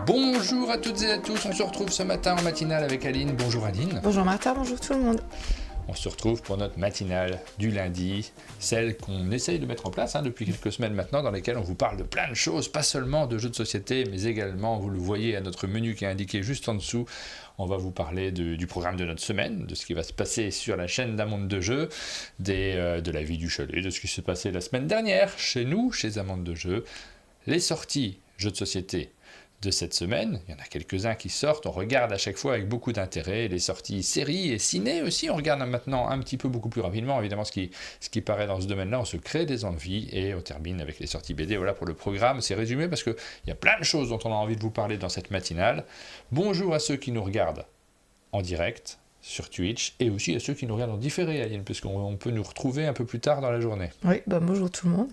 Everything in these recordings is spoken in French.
Bonjour à toutes et à tous, on se retrouve ce matin en matinale avec Aline. Bonjour Aline. Bonjour Martha, bonjour tout le monde. On se retrouve pour notre matinale du lundi, celle qu'on essaye de mettre en place depuis quelques semaines maintenant, dans lesquelles on vous parle de plein de choses, pas seulement de jeux de société, mais également, vous le voyez à notre menu qui est indiqué juste en dessous, on va vous parler du programme de notre semaine, de ce qui va se passer sur la chaîne d'un monde de jeu, de la vie du chalet, de ce qui s'est passé la semaine dernière chez nous, chez un monde de jeu, les sorties jeux de société de cette semaine, il y en a quelques-uns qui sortent, on regarde à chaque fois avec beaucoup d'intérêt, les sorties séries et ciné aussi, on regarde maintenant un petit peu beaucoup plus rapidement, évidemment ce qui paraît dans ce domaine-là, on se crée des envies et on termine avec les sorties BD. Voilà pour le programme, c'est résumé parce qu'il y a plein de choses dont on a envie de vous parler dans cette matinale. Bonjour à ceux qui nous regardent en direct sur Twitch et aussi à ceux qui nous regardent en différé, Aline, puisqu'on peut nous retrouver un peu plus tard dans la journée. Oui, bonjour tout le monde.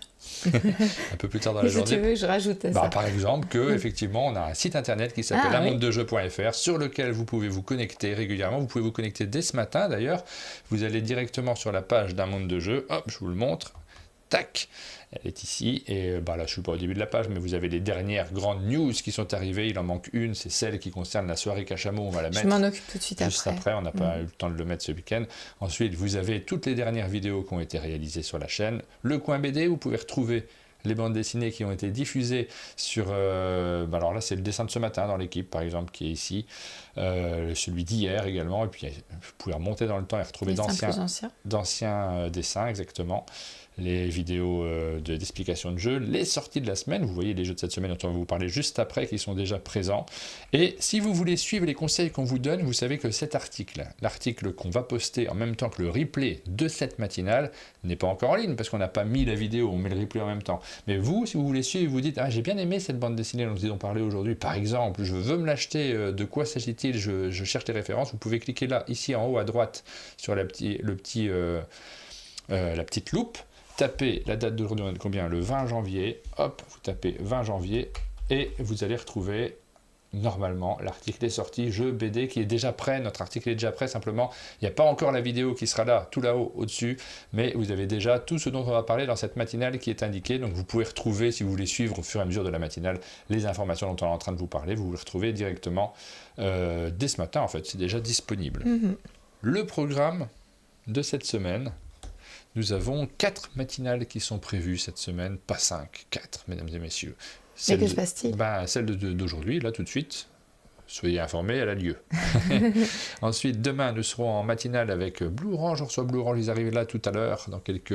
Un peu plus tard dans la journée. Si tu veux, je rajoute à ça. Par exemple, effectivement, on a un site internet qui s'appelle unmondedejeu.fr sur lequel vous pouvez vous connecter régulièrement. Vous pouvez vous connecter dès ce matin d'ailleurs. Vous allez directement sur la page d'un monde de jeu. Hop, je vous le montre. Tac, elle est ici, et là je ne suis pas au début de la page, mais vous avez les dernières grandes news qui sont arrivées, il en manque une, c'est celle qui concerne la soirée Cachamot, on va la mettre. Je m'en occupe tout de suite juste après, on n'a pas eu le temps de le mettre ce week-end. Ensuite, vous avez toutes les dernières vidéos qui ont été réalisées sur la chaîne. Le coin BD, vous pouvez retrouver les bandes dessinées qui ont été diffusées sur... alors là, c'est le dessin de ce matin dans l'équipe, par exemple, qui est ici. Celui d'hier également. Et puis, vous pouvez remonter dans le temps et retrouver d'anciens dessins, exactement. Les vidéos d'explication de jeu, les sorties de la semaine, vous voyez les jeux de cette semaine dont on va vous parler juste après, qui sont déjà présents. Et si vous voulez suivre les conseils qu'on vous donne, vous savez que cet article, l'article qu'on va poster en même temps que le replay de cette matinale, n'est pas encore en ligne, parce qu'on n'a pas mis la vidéo, on met le replay en même temps. Mais vous, si vous voulez suivre, vous dites « Ah, j'ai bien aimé cette bande dessinée dont ils ont parlé aujourd'hui, par exemple, je veux me l'acheter, de quoi s'agit-il, je cherche les références », vous pouvez cliquer là, ici en haut à droite, sur la petite loupe, tapez la date d'aujourd'hui, on est combien ? Le 20 janvier, hop, vous tapez 20 janvier, et vous allez retrouver, normalement, l'article est sorti, jeu BD, qui est déjà prêt, notre article est déjà prêt, simplement, il n'y a pas encore la vidéo qui sera là, tout là-haut, au-dessus, mais vous avez déjà tout ce dont on va parler dans cette matinale qui est indiqué, donc vous pouvez retrouver, si vous voulez suivre au fur et à mesure de la matinale, les informations dont on est en train de vous parler, vous les retrouvez directement dès ce matin, en fait, c'est déjà disponible. Le programme de cette semaine... Nous avons 4 matinales qui sont prévues cette semaine, pas 5, 4, mesdames et messieurs. Mais que se passe-t-il ? Celle d'aujourd'hui, là tout de suite, soyez informés, elle a lieu. Ensuite, demain, nous serons en matinale avec Blue Orange. On reçoit Blue Orange, ils arrivent là tout à l'heure, dans quelques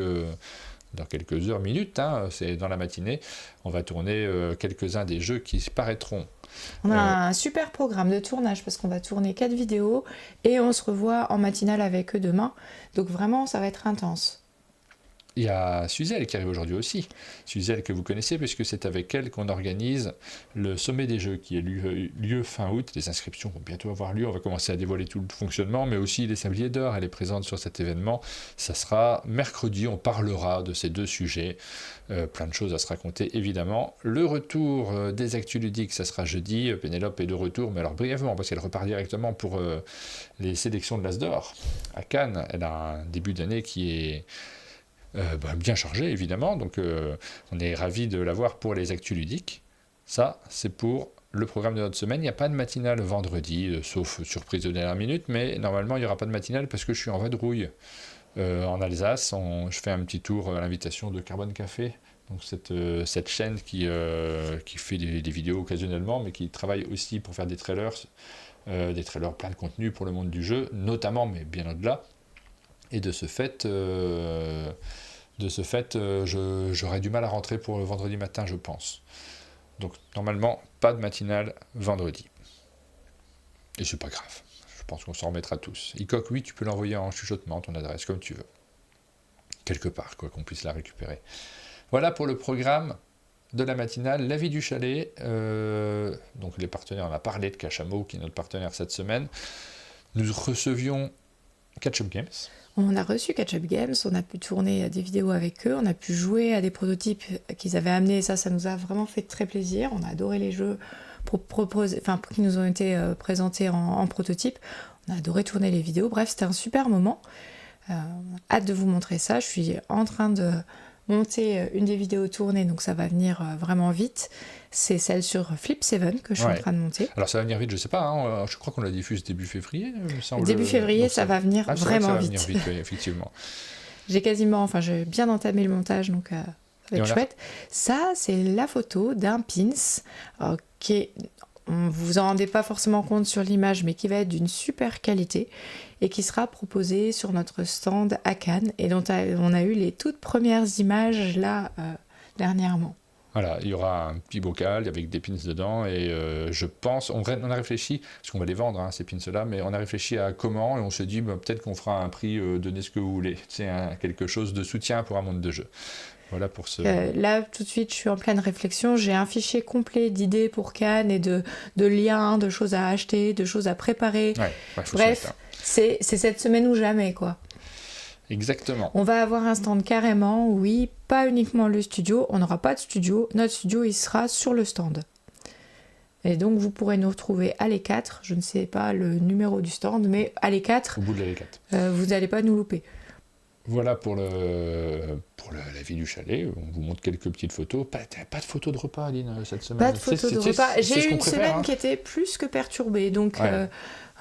heures, minutes, c'est dans la matinée. On va tourner quelques-uns des jeux qui paraîtront. On a un super programme de tournage parce qu'on va tourner 4 vidéos et on se revoit en matinale avec eux demain. Donc vraiment, ça va être intense. Il y a Suzel qui arrive aujourd'hui aussi. Suzel que vous connaissez puisque c'est avec elle qu'on organise le sommet des jeux qui a lieu fin août. Les inscriptions vont bientôt avoir lieu. On va commencer à dévoiler tout le fonctionnement, mais aussi les Sabliers d'Or. Elle est présente sur cet événement. Ça sera mercredi. On parlera de ces 2 sujets. Plein de choses à se raconter évidemment. Le retour des actus ludiques, ça sera jeudi. Pénélope est de retour, mais alors brièvement parce qu'elle repart directement pour les sélections de l'As d'Or à Cannes. Elle a un début d'année qui est... bien chargé évidemment, donc on est ravis de l'avoir pour les actus ludiques. Ça, c'est pour le programme de notre semaine. Il n'y a pas de matinale vendredi, sauf surprise de dernière minute, mais normalement il n'y aura pas de matinale parce que je suis en vadrouille en Alsace. Je fais un petit tour à l'invitation de Carbone Café, donc cette chaîne qui fait des vidéos occasionnellement, mais qui travaille aussi pour faire des trailers plein de contenu pour le monde du jeu, notamment, mais bien au-delà. Et de ce fait, j'aurais du mal à rentrer pour le vendredi matin, je pense. Donc, normalement, pas de matinale vendredi. Et c'est pas grave. Je pense qu'on s'en remettra tous. Icoc, oui, tu peux l'envoyer en chuchotement, ton adresse, comme tu veux. Quelque part, quoi, qu'on puisse la récupérer. Voilà pour le programme de la matinale. La vie du chalet. Donc, les partenaires, on a parlé de Cachamot, qui est notre partenaire cette semaine. Nous recevions Catch-Up Games. On a reçu Catch-Up Games, on a pu tourner des vidéos avec eux, on a pu jouer à des prototypes qu'ils avaient amenés, et ça nous a vraiment fait très plaisir. On a adoré les jeux qui nous ont été présentés en prototype. On a adoré tourner les vidéos. Bref, c'était un super moment. Hâte de vous montrer ça. Je suis en train de monter une des vidéos tournées, donc ça va venir vraiment vite. C'est celle sur Flip 7 que je suis en train de monter. Alors ça va venir vite, je sais pas, hein, je crois qu'on la diffuse début février, il me semble. Début février, ça va venir vraiment vite. Ça va venir vite, oui, effectivement. J'ai bien entamé le montage, donc ça va être chouette. Ça, c'est la photo d'un pins qui est, on vous en rendez pas forcément compte sur l'image, mais qui va être d'une super qualité et qui sera proposé sur notre stand à Cannes et dont on a eu les toutes premières images là dernièrement. Voilà, il y aura un petit bocal avec des pins dedans et je pense, on a réfléchi, parce qu'on va les vendre ces pins-là, mais on a réfléchi à comment et on se dit peut-être qu'on fera un prix, donnez ce que vous voulez, c'est quelque chose de soutien pour un monde de jeu. Voilà pour ce... Là, tout de suite, je suis en pleine réflexion, j'ai un fichier complet d'idées pour Cannes et de liens, de choses à acheter, de choses à préparer. Bref, c'est cette semaine ou jamais, quoi. Exactement. On va avoir un stand carrément, oui, pas uniquement le studio, on n'aura pas de studio, notre studio il sera sur le stand. Et donc vous pourrez nous retrouver à l'E4, je ne sais pas le numéro du stand, mais à l'E4, au bout de l'E4. Vous n'allez pas nous louper. Voilà pour la vie du chalet, on vous montre quelques petites photos. Pas de photos de repas, Aline, cette semaine. Pas de photos de repas, j'ai eu une semaine qui était plus que perturbée, donc...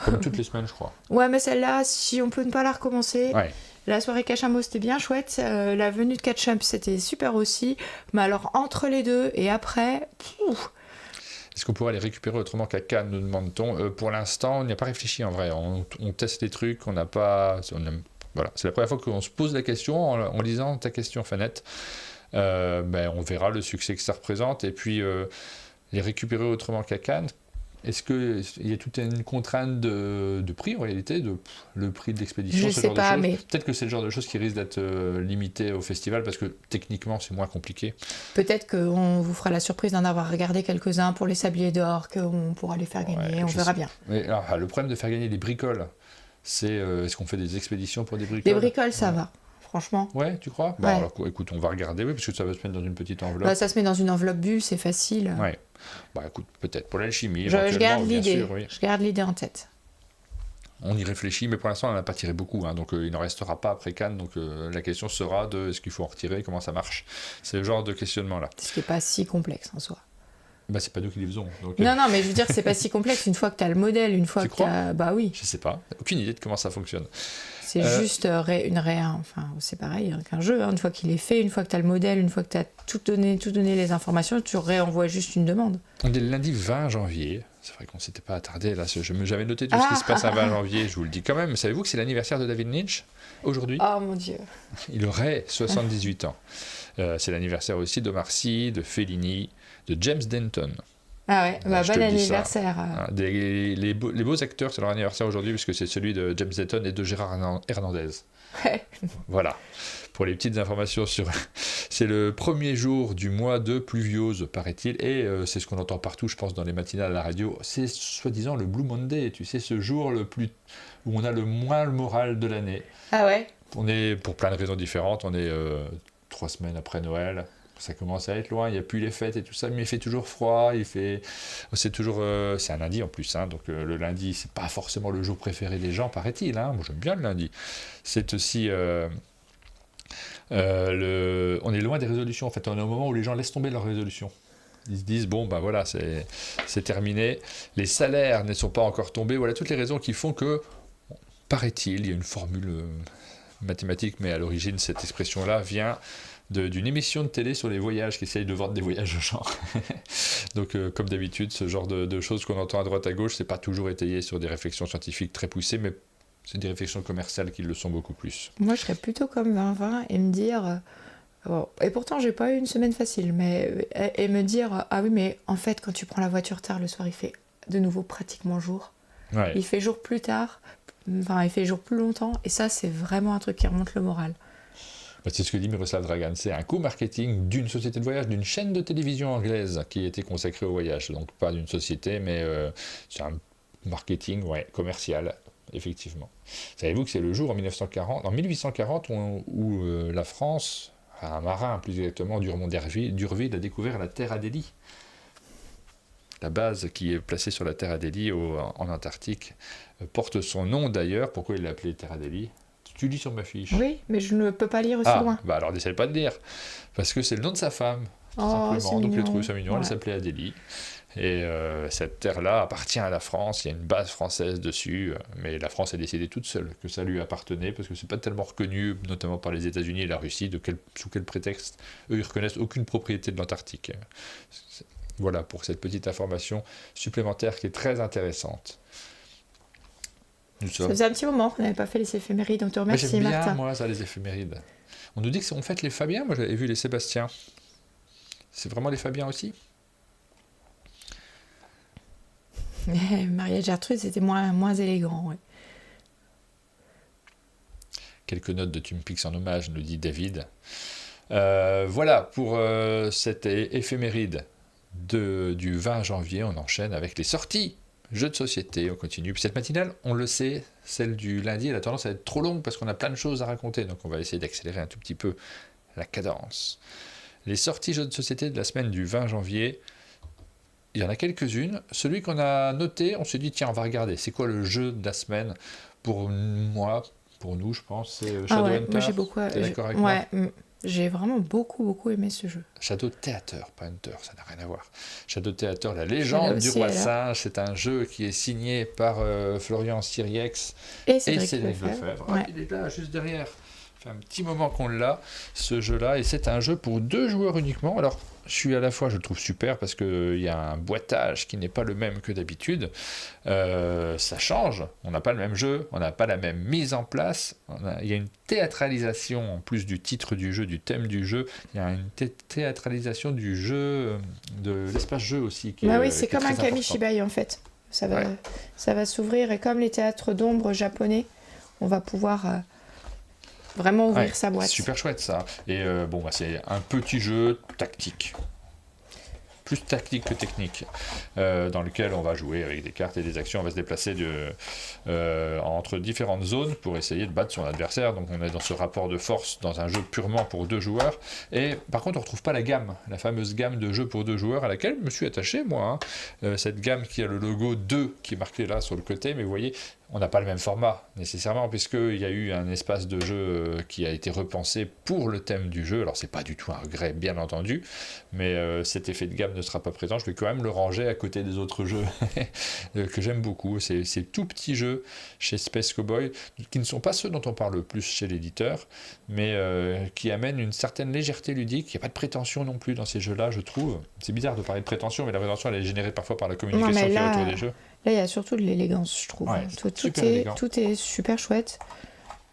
Comme toutes les semaines, je crois. Ouais, mais celle-là, si on peut ne pas la recommencer... Ouais. La soirée Cachambo, c'était bien chouette. La venue de Ketchup, c'était super aussi. Mais alors, entre les deux et après... Est-ce qu'on pourrait les récupérer autrement qu'à Cannes, nous demande-t-on. Pour l'instant, on n'y a pas réfléchi en vrai. On teste des trucs, on n'a pas... Voilà. C'est la première fois qu'on se pose la question en lisant ta question, Fanette. On verra le succès que ça représente. Et puis, les récupérer autrement qu'à Cannes. Est-ce qu'il y a toute une contrainte de prix en réalité, le prix de l'expédition, ce genre de choses mais... Peut-être que c'est le genre de choses qui risque d'être limité au festival parce que techniquement c'est moins compliqué. Peut-être qu'on vous fera la surprise d'en avoir regardé quelques-uns pour les sabliers d'or, qu'on pourra les faire gagner, on verra bien. Mais alors, le problème de faire gagner des bricoles, c'est est-ce qu'on fait des expéditions pour des bricoles ? Les bricoles, ça va. Franchement. Ouais, tu crois ? Bon, alors, écoute, on va regarder, parce que ça va se mettre dans une petite enveloppe. Ça se met dans une enveloppe bulle, c'est facile. Ouais. Écoute, peut-être pour l'alchimie. Je garde l'idée. Je garde l'idée en tête. On y réfléchit, mais pour l'instant, on n'en a pas tiré beaucoup. Donc, il n'en restera pas après Cannes. Donc, la question sera de est-ce qu'il faut en retirer, comment ça marche. C'est le genre de questionnement-là. Ce qui n'est pas si complexe en soi. C'est pas nous qui les faisons. Donc... Non, mais je veux dire, c'est pas si complexe une fois que tu as le modèle, une fois que tu as... Bah oui. Je sais pas. Aucune idée de comment ça fonctionne. C'est juste une enfin, c'est pareil qu'un jeu. Une fois qu'il est fait, une fois que tu as le modèle, une fois que tu as tout donné les informations, tu réenvoies juste une demande. On est le lundi 20 janvier. C'est vrai qu'on ne s'était pas attardé. Là, j'avais noté tout ce qui se passe un 20 janvier. Je vous le dis quand même. Savez-vous que c'est l'anniversaire de David Lynch aujourd'hui ? Oh mon Dieu. Il aurait 78 ans. C'est l'anniversaire aussi d'Omar Sy, de Fellini, de James Denton. Ah ouais, bon anniversaire. Les beaux acteurs, c'est leur anniversaire aujourd'hui, puisque c'est celui de James Denton et de Gérard Hernandez. Ouais. Voilà. Pour les petites informations sur... C'est le premier jour du mois de pluviose, paraît-il, et c'est ce qu'on entend partout, je pense, dans les matinales à la radio. C'est soi-disant le Blue Monday, tu sais, ce jour où on a le moins le moral de l'année. Ah ouais. On est, pour plein de raisons différentes, on est 3 semaines après Noël. Ça commence à être loin, il n'y a plus les fêtes et tout ça, mais il fait toujours froid, c'est un lundi en plus, donc le lundi, c'est pas forcément le jour préféré des gens, paraît-il, moi j'aime bien le lundi. C'est aussi, on est loin des résolutions, en fait, on est au moment où les gens laissent tomber leurs résolutions. Ils se disent, voilà, c'est terminé, les salaires ne sont pas encore tombés, voilà toutes les raisons qui font que, paraît-il, il y a une formule mathématique, mais à l'origine, cette expression-là vient d'une émission de télé sur les voyages qui essaye de vendre des voyages aux gens. Donc, comme d'habitude, ce genre de choses qu'on entend à droite à gauche, c'est pas toujours étayé sur des réflexions scientifiques très poussées, mais c'est des réflexions commerciales qui le sont beaucoup plus. Moi, je serais plutôt comme 2020 et me dire... et pourtant, j'ai pas eu une semaine facile, mais et me dire ah oui, mais en fait, quand tu prends la voiture tard le soir, il fait de nouveau pratiquement jour. Ouais. Il fait jour plus tard, il fait jour plus longtemps, et ça, c'est vraiment un truc qui remonte le moral. C'est ce que dit Miroslav Dragan, c'est un coup marketing d'une société de voyage, d'une chaîne de télévision anglaise qui était consacrée au voyage, donc pas d'une société, mais c'est un marketing commercial, effectivement. Savez-vous que c'est le jour en 1840 où la France, un marin plus exactement, Dumont d'Urville, a découvert la Terre Adélie. La base qui est placée sur la Terre Adélie en Antarctique porte son nom d'ailleurs. Pourquoi il l'a appelée Terre Adélie ? Tu lis sur ma fiche. Oui, mais je ne peux pas lire aussi loin. Bah alors n'essaie pas de lire. Parce que c'est le nom de sa femme, tout Oh, c'est simplement. Donc j'ai mignon. trouvé ça mignon, elle Ouais. s'appelait Adélie. Et cette terre-là appartient à la France, il y a une base française dessus, mais la France a décidé toute seule que ça lui appartenait, parce que c'est pas tellement reconnu, notamment par les États-Unis et la Russie, sous quel prétexte eux ils reconnaissent aucune propriété de l'Antarctique. Voilà pour cette petite information supplémentaire qui est très intéressante. Nous Ça sommes... faisait un petit moment qu'on n'avait pas fait les éphémérides, on te Mais remercie j'aime bien, Martin. moi, ça, les éphémérides. On nous dit que on fête les Fabiens, moi j'avais vu les Sébastiens. C'est vraiment les Fabiens aussi? Mais Maria Gertrude, c'était moins élégant. Ouais. Quelques notes de Tumpix en hommage, nous dit David. Voilà, pour cette éphéméride du 20 janvier, on enchaîne avec les sorties. Jeux de société, on continue. Puis cette matinale, on le sait, celle du lundi, elle a tendance à être trop longue parce qu'on a plein de choses à raconter. Donc on va essayer d'accélérer un tout petit peu la cadence. Les sorties jeux de société de la semaine du 20 janvier, il y en a quelques-unes. Celui qu'on a noté, on s'est dit, tiens, on va regarder. C'est quoi le jeu de la semaine? Pour moi, pour nous, je pense, c'est Shadowhunter. Moi j'ai beaucoup. T'es d'accord avec moi? J'ai vraiment beaucoup aimé ce jeu. Shadow Theater, pas Hunter, ça n'a rien à voir. Shadow Theater, la légende du roi singe, c'est un jeu qui est signé par Florian Siriex et Cédric Lefebvre. Lefebvre. Ah, il est là, juste derrière. Ça fait un petit moment qu'on l'a, ce jeu-là, et c'est un jeu pour 2 joueurs uniquement. Alors, je le trouve super parce qu'il y a un boitage qui n'est pas le même que d'habitude. Ça change, on n'a pas le même jeu, on n'a pas la même mise en place. Il y a une théâtralisation, en plus du titre du jeu, du thème du jeu, il y a une théâtralisation du jeu, de l'espace jeu aussi. C'est comme un Kamishibai en fait. Ça va s'ouvrir, et comme les théâtres d'ombre japonais, on va pouvoir vraiment ouvrir sa boîte. Super chouette ça. Et c'est un petit jeu tactique. Plus tactique que technique, dans lequel on va jouer avec des cartes et des actions, on va se déplacer entre différentes zones pour essayer de battre son adversaire. Donc on est dans ce rapport de force dans un jeu purement pour 2 joueurs. Et par contre on ne retrouve pas la gamme, la fameuse gamme de jeux pour 2 joueurs à laquelle je me suis attaché moi. Cette gamme qui a le logo 2 qui est marqué là sur le côté, mais vous voyez, on n'a pas le même format nécessairement, puisqu'il y a eu un espace de jeu qui a été repensé pour le thème du jeu. Alors c'est pas du tout un regret, bien entendu, mais cet effet de gamme ne sera pas présent. Je vais quand même le ranger à côté des autres jeux que j'aime beaucoup. Ces tout petits jeux chez Space Cowboy, qui ne sont pas ceux dont on parle le plus chez l'éditeur, mais qui amènent une certaine légèreté ludique. Il n'y a pas de prétention non plus dans ces jeux-là, je trouve. C'est bizarre de parler de prétention, mais la prétention elle est générée parfois par la communication qu'il y a autour des jeux. Là, il y a surtout de l'élégance, je trouve. Ouais, tout est super chouette.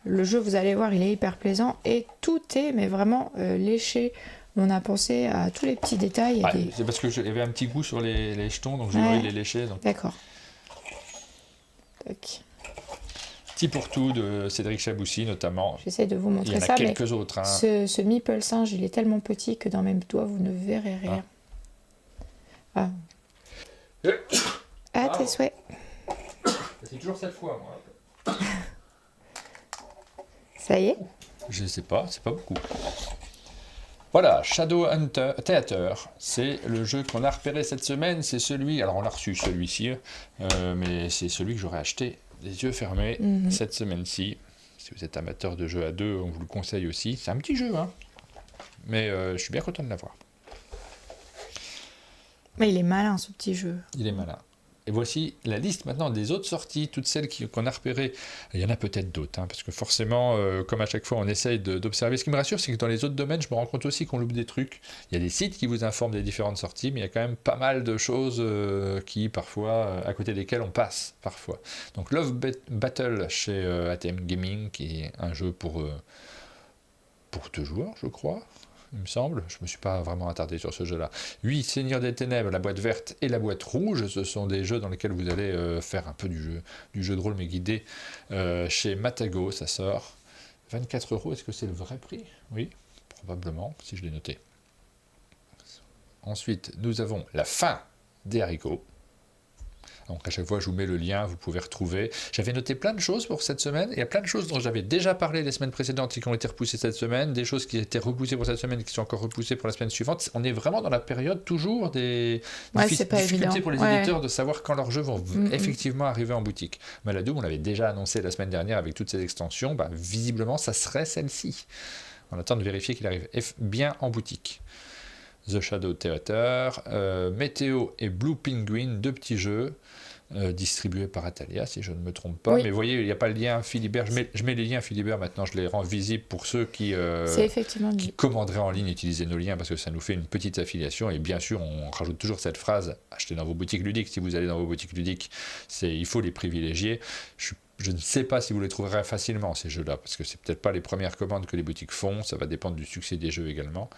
Le jeu, vous allez voir, il est hyper plaisant. Et tout est, mais vraiment, léché. On a pensé à tous les petits détails. C'est parce qu'il y avait un petit goût sur les jetons, donc j'ai envie de les lécher. Donc... D'accord. Tac. Petit pour tout de Cédric Chaboussi, notamment. J'essaie de vous montrer ça. Il y en a quelques autres. Hein. Ce meeple singe, il est tellement petit que dans mes doigts, vous ne verrez rien. Tes souhaits. C'est toujours cette fois, moi. Ça y est? Je sais pas, c'est pas beaucoup. Voilà, Shadowhunter Theater, c'est le jeu qu'on a repéré cette semaine. C'est celui, alors on l'a reçu celui-ci, mais c'est celui que j'aurais acheté les yeux fermés cette semaine-ci. Si vous êtes amateur de jeux à 2, on vous le conseille aussi. C'est un petit jeu, hein, mais je suis bien content de l'avoir. Mais il est malin, ce petit jeu. Il est malin. Et voici la liste maintenant des autres sorties, toutes celles qu'on a repérées. Il y en a peut-être d'autres, hein, parce que forcément, comme à chaque fois, on essaye d'observer. Ce qui me rassure, c'est que dans les autres domaines, je me rends compte aussi qu'on loupe des trucs. Il y a des sites qui vous informent des différentes sorties, mais il y a quand même pas mal de choses qui, parfois, à côté desquelles on passe, parfois. Donc Love Battle chez ATM Gaming, qui est un jeu pour 2 joueurs, je crois. Il me semble, je ne me suis pas vraiment attardé sur ce jeu-là. 8 Seigneurs des Ténèbres, la boîte verte et la boîte rouge, ce sont des jeux dans lesquels vous allez faire un peu du jeu de rôle, mais guidé. Chez Matago, ça sort. 24 €, est-ce que c'est le vrai prix? Oui, probablement, si je l'ai noté. Ensuite, nous avons La fin des haricots. Donc à chaque fois, je vous mets le lien, vous pouvez retrouver. J'avais noté plein de choses pour cette semaine. Il y a plein de choses dont j'avais déjà parlé les semaines précédentes et qui ont été repoussées cette semaine, des choses qui étaient repoussées pour cette semaine et qui sont encore repoussées pour la semaine suivante. On est vraiment dans la période toujours des c'est pas difficultés évident. pour les éditeurs de savoir quand leurs jeux vont effectivement arriver en boutique. Maladoom, on l'avait déjà annoncé la semaine dernière avec toutes ces extensions. Visiblement, ça serait celle-ci. On attend de vérifier qu'il arrive bien en boutique. The Shadow Theater, Météo et Blue Penguin, 2 petits jeux distribués par Atalia, si je ne me trompe pas. Mais vous voyez, il n'y a pas le lien Philibert. Je mets les liens Philibert maintenant, je les rends visibles pour ceux qui commanderaient en ligne, utiliser nos liens parce que ça nous fait une petite affiliation. Et bien sûr, on rajoute toujours cette phrase achetez dans vos boutiques ludiques. Si vous allez dans vos boutiques ludiques, il faut les privilégier. Je ne sais pas si vous les trouverez facilement, ces jeux-là, parce que c'est peut-être pas les premières commandes que les boutiques font. Ça va dépendre du succès des jeux également.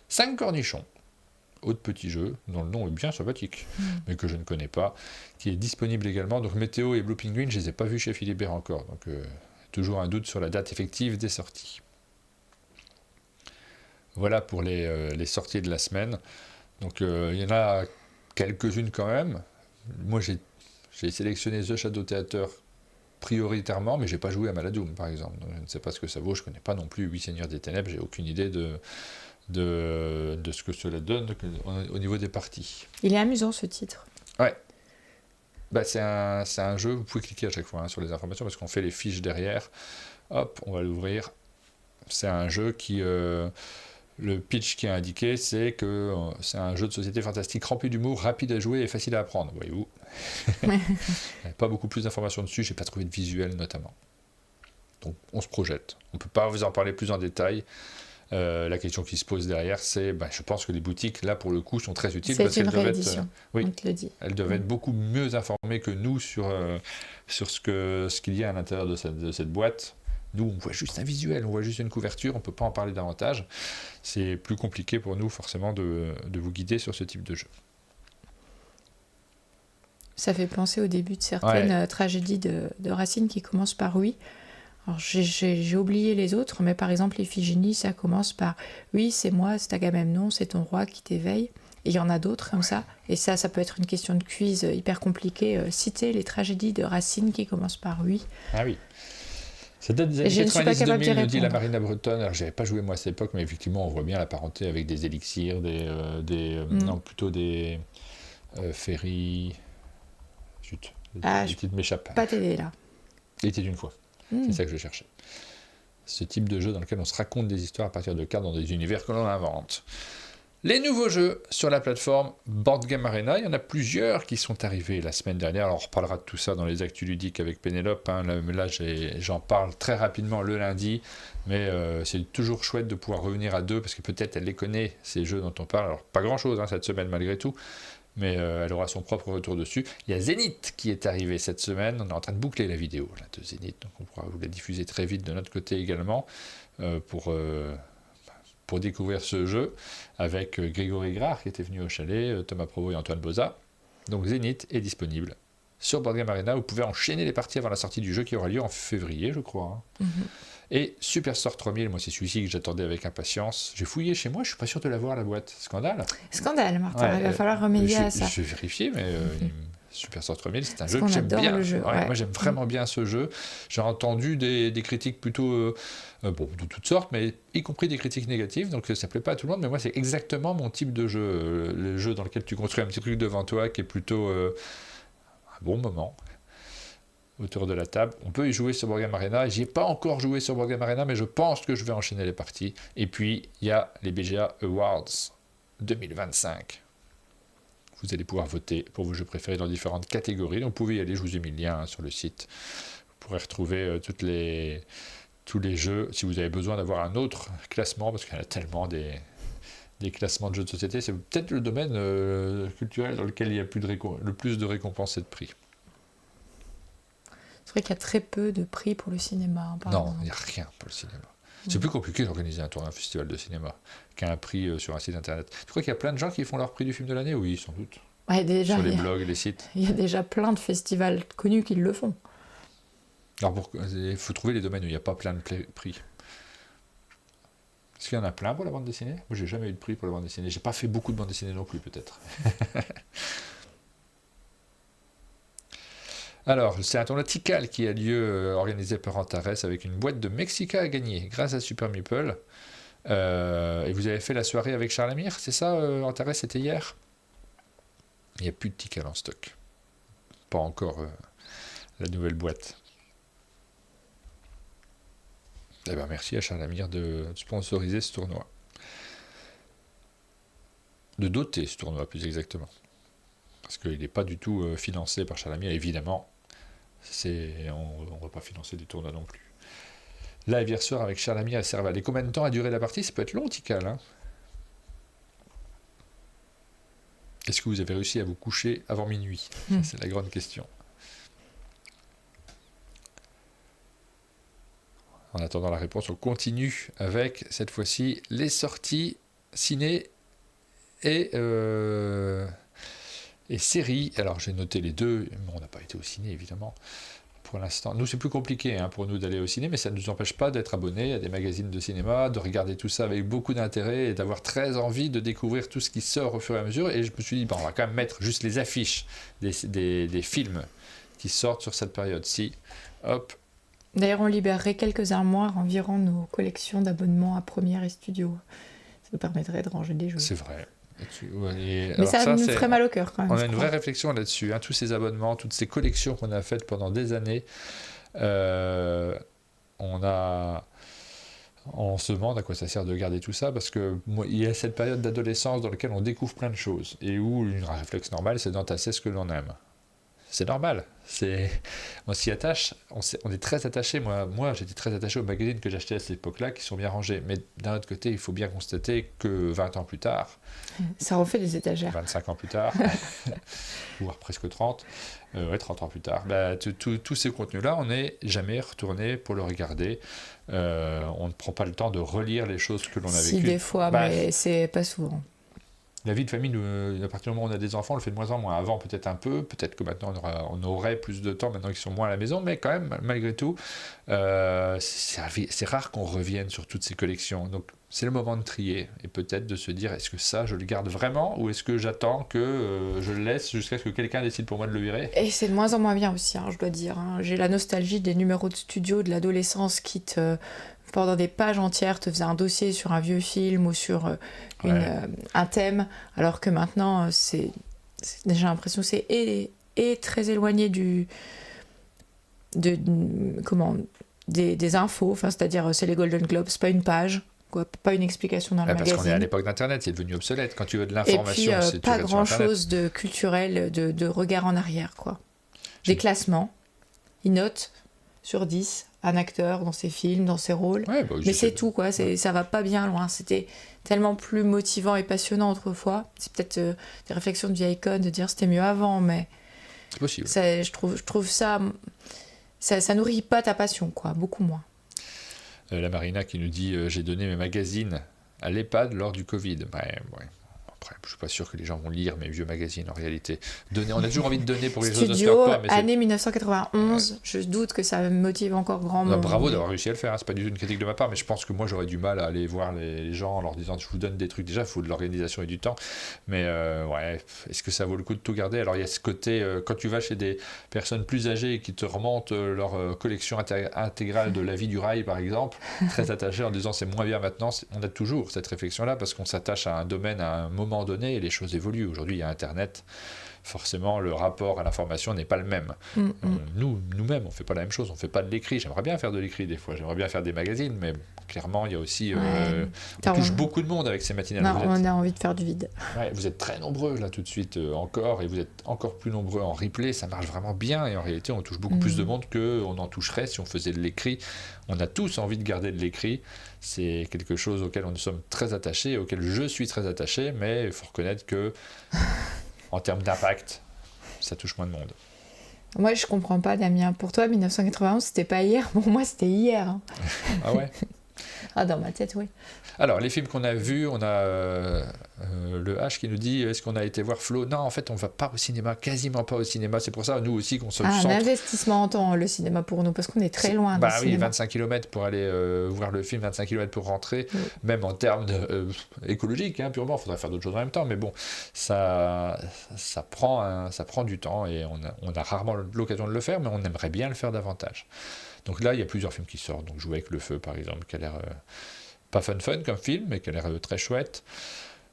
5 cornichons. Autre petit jeu, dont le nom est bien sympathique, mais que je ne connais pas, qui est disponible également. Donc Météo et Blue Penguin, je ne les ai pas vus chez Philibert encore, donc toujours un doute sur la date effective des sorties. Voilà pour les sorties de la semaine. Donc il y en a quelques-unes quand même. Moi j'ai sélectionné The Shadow Theater prioritairement, mais j'ai pas joué à Maladoom par exemple. Donc, je ne sais pas ce que ça vaut, je connais pas non plus 8 Seigneurs des Ténèbres, j'ai aucune idée de ce que cela donne au niveau des parties. Il est amusant ce titre. Ouais. C'est un jeu, vous pouvez cliquer à chaque fois sur les informations parce qu'on fait les fiches derrière. Hop, on va l'ouvrir. C'est un jeu qui... le pitch qui est indiqué, c'est que c'est un jeu de société fantastique rempli d'humour, rapide à jouer et facile à apprendre, voyez-vous. Il n'y a pas beaucoup plus d'informations dessus, j'ai pas trouvé de visuel notamment. Donc on se projette. On ne peut pas vous en parler plus en détail. La question qui se pose derrière, c'est, je pense que les boutiques, là, pour le coup, sont très utiles. C'est une réédition, on te le dit. Elles doivent être beaucoup mieux informées que nous sur ce qu'il y a à l'intérieur de cette boîte. Nous, on voit juste un visuel, on voit juste une couverture, on ne peut pas en parler davantage. C'est plus compliqué pour nous, forcément, de vous guider sur ce type de jeu. Ça fait penser au début de certaines tragédies de Racine qui commencent par oui. Alors j'ai oublié les autres, mais par exemple l'Iphigénie, ça commence par « Oui, c'est moi, c'est Agamemnon, c'est ton roi qui t'éveille ». Et il y en a d'autres comme ça. Et ça peut être une question de quiz hyper compliquée. Citer les tragédies de Racine qui commencent par « oui ». Ah oui. Ça date des années 90-2000, nous dit la Marina Bretonne. Alors j'avais pas joué moi à cette époque, mais effectivement on voit bien la parenté avec des élixirs, non, plutôt des ferries... Zut, les titres m'échappent. Pas t'aider là. Il était une fois. C'est ça que je cherchais. Ce type de jeu dans lequel on se raconte des histoires à partir de cartes dans des univers que l'on invente. Les nouveaux jeux sur la plateforme Board Game Arena, il y en a plusieurs qui sont arrivés la semaine dernière. Alors on reparlera de tout ça dans les actus ludiques avec Pénélope. Là j'en parle très rapidement le lundi, mais c'est toujours chouette de pouvoir revenir à deux parce que peut-être elle les connaît, ces jeux dont on parle. Alors pas grand-chose cette semaine malgré tout, mais elle aura son propre retour dessus. Il y a Zénith qui est arrivé cette semaine. On est en train de boucler la vidéo là, de Zénith, donc on pourra vous la diffuser très vite de notre côté également pour découvrir ce jeu avec Grégory Grard qui était venu au chalet, Thomas Provost et Antoine Boza. Donc Zénith est disponible sur Board Game Arena. Vous pouvez enchaîner les parties avant la sortie du jeu qui aura lieu en février, je crois. Et Superstore 3000, moi c'est celui-ci que j'attendais avec impatience. J'ai fouillé chez moi, je suis pas sûr de l'avoir la boîte. Scandale. Scandale, Martin, il va falloir remédier à ça. Je vais vérifier, mais Superstore 3000, c'est un jeu que j'aime bien. Moi j'aime vraiment bien ce jeu. J'ai entendu des critiques plutôt de toutes sortes, mais y compris des critiques négatives, donc ça plaît pas à tout le monde, mais moi c'est exactement mon type de jeu. Le jeu dans lequel tu construis un petit truc devant toi qui est plutôt un bon moment. Autour de la table. On peut y jouer sur Board Game Arena. J'y ai pas encore joué sur Board Game Arena, mais je pense que je vais enchaîner les parties. Et puis, il y a les BGA Awards 2025. Vous allez pouvoir voter pour vos jeux préférés dans différentes catégories. Donc, vous pouvez y aller, je vous ai mis le lien sur le site. Vous pourrez retrouver tous les jeux. Si vous avez besoin d'avoir un autre classement, parce qu'il y en a tellement des classements de jeux de société, c'est peut-être le domaine culturel dans lequel il y a le plus de récompenses et de prix. C'est vrai qu'il y a très peu de prix pour le cinéma. Non, il n'y a rien pour le cinéma. C'est plus compliqué d'organiser un festival de cinéma qu'un prix sur un site internet. Tu crois qu'il y a plein de gens qui font leur prix du film de l'année ? Oui, sans doute. Ouais, déjà, sur les blogs, les sites. Il y a déjà plein de festivals connus qui le font. Alors, il faut trouver les domaines où il n'y a pas plein de prix. Est-ce qu'il y en a plein pour la bande dessinée ? Moi, j'ai jamais eu de prix pour la bande dessinée. J'ai pas fait beaucoup de bande dessinée non plus, peut-être. Alors, c'est un tournoi Tikal qui a lieu organisé par Antares avec une boîte de Mexica à gagner grâce à Super Meeple. Et vous avez fait la soirée avec Charles Amir, c'est ça, Antares, c'était hier? Il n'y a plus de Tikal en stock. Pas encore la nouvelle boîte. Eh ben, merci à Charles Amir de sponsoriser ce tournoi. De doter ce tournoi, plus exactement. Parce qu'il n'est pas du tout financé par Charles Amir, évidemment. On ne va pas financer des tournois non plus. Live hier soir avec Charles Amir et Serval. Et combien de temps a duré la partie? Ça peut être long, Tikal. Hein. Est-ce que vous avez réussi à vous coucher avant minuit? Ça, c'est la grande question. En attendant la réponse, on continue avec, cette fois-ci, les sorties ciné et séries. Alors, j'ai noté les deux. On n'a pas été au ciné, évidemment, pour l'instant. Nous, c'est plus compliqué pour nous d'aller au ciné, mais ça ne nous empêche pas d'être abonnés à des magazines de cinéma, de regarder tout ça avec beaucoup d'intérêt et d'avoir très envie de découvrir tout ce qui sort au fur et à mesure. Et je me suis dit, on va quand même mettre juste les affiches des films qui sortent sur cette période-ci. Hop. D'ailleurs, on libérerait quelques armoires environ nos collections d'abonnements à Première et Studio. Ça nous permettrait de ranger des jeux. C'est vrai. Mais ça nous ferait mal au cœur quand même. On a une vraie réflexion là-dessus. Tous ces abonnements, toutes ces collections qu'on a faites pendant des années, on se demande à quoi ça sert de garder tout ça, parce qu'il y a cette période d'adolescence dans laquelle on découvre plein de choses, et où un réflexe normal, c'est d'entasser ce que l'on aime. C'est normal. On s'y attache, on est très attaché. Moi, j'étais très attaché aux magazines que j'achetais à cette époque-là, qui sont bien rangés. Mais d'un autre côté, il faut bien constater que 20 ans plus tard, ça refait des étagères. 25 ans plus tard, voire presque 30, 30 ans plus tard, tous ces contenus-là, on n'est jamais retourné pour le regarder. On ne prend pas le temps de relire les choses que l'on a vécues. Si, des fois, mais c'est pas souvent. La vie de famille, à partir du moment où on a des enfants, on le fait de moins en moins. Avant, peut-être un peu. Peut-être que maintenant, on aurait plus de temps, maintenant qu'ils sont moins à la maison. Mais quand même, malgré tout, c'est rare qu'on revienne sur toutes ces collections. Donc, c'est le moment de trier. Et peut-être de se dire, est-ce que ça, je le garde vraiment? Ou est-ce que j'attends que je le laisse jusqu'à ce que quelqu'un décide pour moi de le virer? Et c'est de moins en moins bien aussi, je dois dire. J'ai la nostalgie des numéros de studio de l'adolescence qui pendant des pages entières, te faisait un dossier sur un vieux film ou sur un thème, alors que maintenant, j'ai l'impression que c'est très éloigné des infos, c'est-à-dire c'est les Golden Globes, c'est pas une page, pas une explication dans le magazine. Parce qu'on est à l'époque d'Internet, c'est devenu obsolète. Quand tu veux de l'information, et puis, c'est pas grand-chose de culturel, de regard en arrière, quoi. Des classements, ils notent sur 10 un acteur dans ses films, dans ses rôles, mais c'est tout, quoi. Ça va pas bien loin. C'était tellement plus motivant et passionnant autrefois. C'est peut-être des réflexions de vieille conne de dire c'était mieux avant, mais c'est possible. Je trouve ça nourrit pas ta passion, quoi, beaucoup moins. La Marina qui nous dit j'ai donné mes magazines à l'EHPAD lors du Covid. Après, je suis pas sûr que les gens vont lire mes vieux magazines en réalité. On a toujours envie de donner pour les choses de Studio, année 1991, je doute que ça motive encore grand monde. Bravo d'avoir réussi à le faire, c'est pas du tout une critique de ma part, mais je pense que moi j'aurais du mal à aller voir les gens en leur disant je vous donne des trucs. Déjà, il faut de l'organisation et du temps, mais est-ce que ça vaut le coup de tout garder? Alors il y a ce côté, quand tu vas chez des personnes plus âgées qui te remontent leur collection intégrale de La Vie du Rail par exemple, très attachées en disant c'est moins bien maintenant, on a toujours cette réflexion-là parce qu'on s'attache à un domaine à un moment donné et les choses évoluent. Aujourd'hui, il y a Internet. Forcément, le rapport à l'information n'est pas le même. Nous-mêmes, on ne fait pas la même chose. On ne fait pas de l'écrit. J'aimerais bien faire de l'écrit des fois. J'aimerais bien faire des magazines, mais clairement, il y a aussi... on touche beaucoup de monde avec ces matinales. Non, on a envie de faire du vide. Vous êtes très nombreux, là, tout de suite, encore, et vous êtes encore plus nombreux en replay. Ça marche vraiment bien, et en réalité, on touche beaucoup plus de monde qu'on en toucherait si on faisait de l'écrit. On a tous envie de garder de l'écrit. C'est quelque chose auquel nous sommes très attachés, auquel je suis très attaché, mais il faut reconnaître que... En termes d'impact, ça touche moins de monde. Moi, je comprends pas, Damien. Pour toi, 1991, c'était pas hier. Pour moi, c'était hier. Ah ouais? Ah, dans ma tête, oui. Alors, les films qu'on a vus, on a le H qui nous dit est-ce qu'on a été voir Flo? Non, en fait, on va pas au cinéma, quasiment pas au cinéma. C'est pour ça, nous aussi, qu'on se Un centre. investissement en temps, le cinéma pour nous, parce qu'on est très loin du cinéma. 25 km pour aller voir le film, 25 km pour rentrer, même en termes écologiques, hein, purement. Il faudrait faire d'autres choses en même temps, mais bon, ça prend du temps et on a rarement l'occasion de le faire, mais on aimerait bien le faire davantage. Donc là, il y a plusieurs films qui sortent. Donc Jouer avec le feu, par exemple, qui a l'air pas fun comme film, mais qui a l'air très chouette.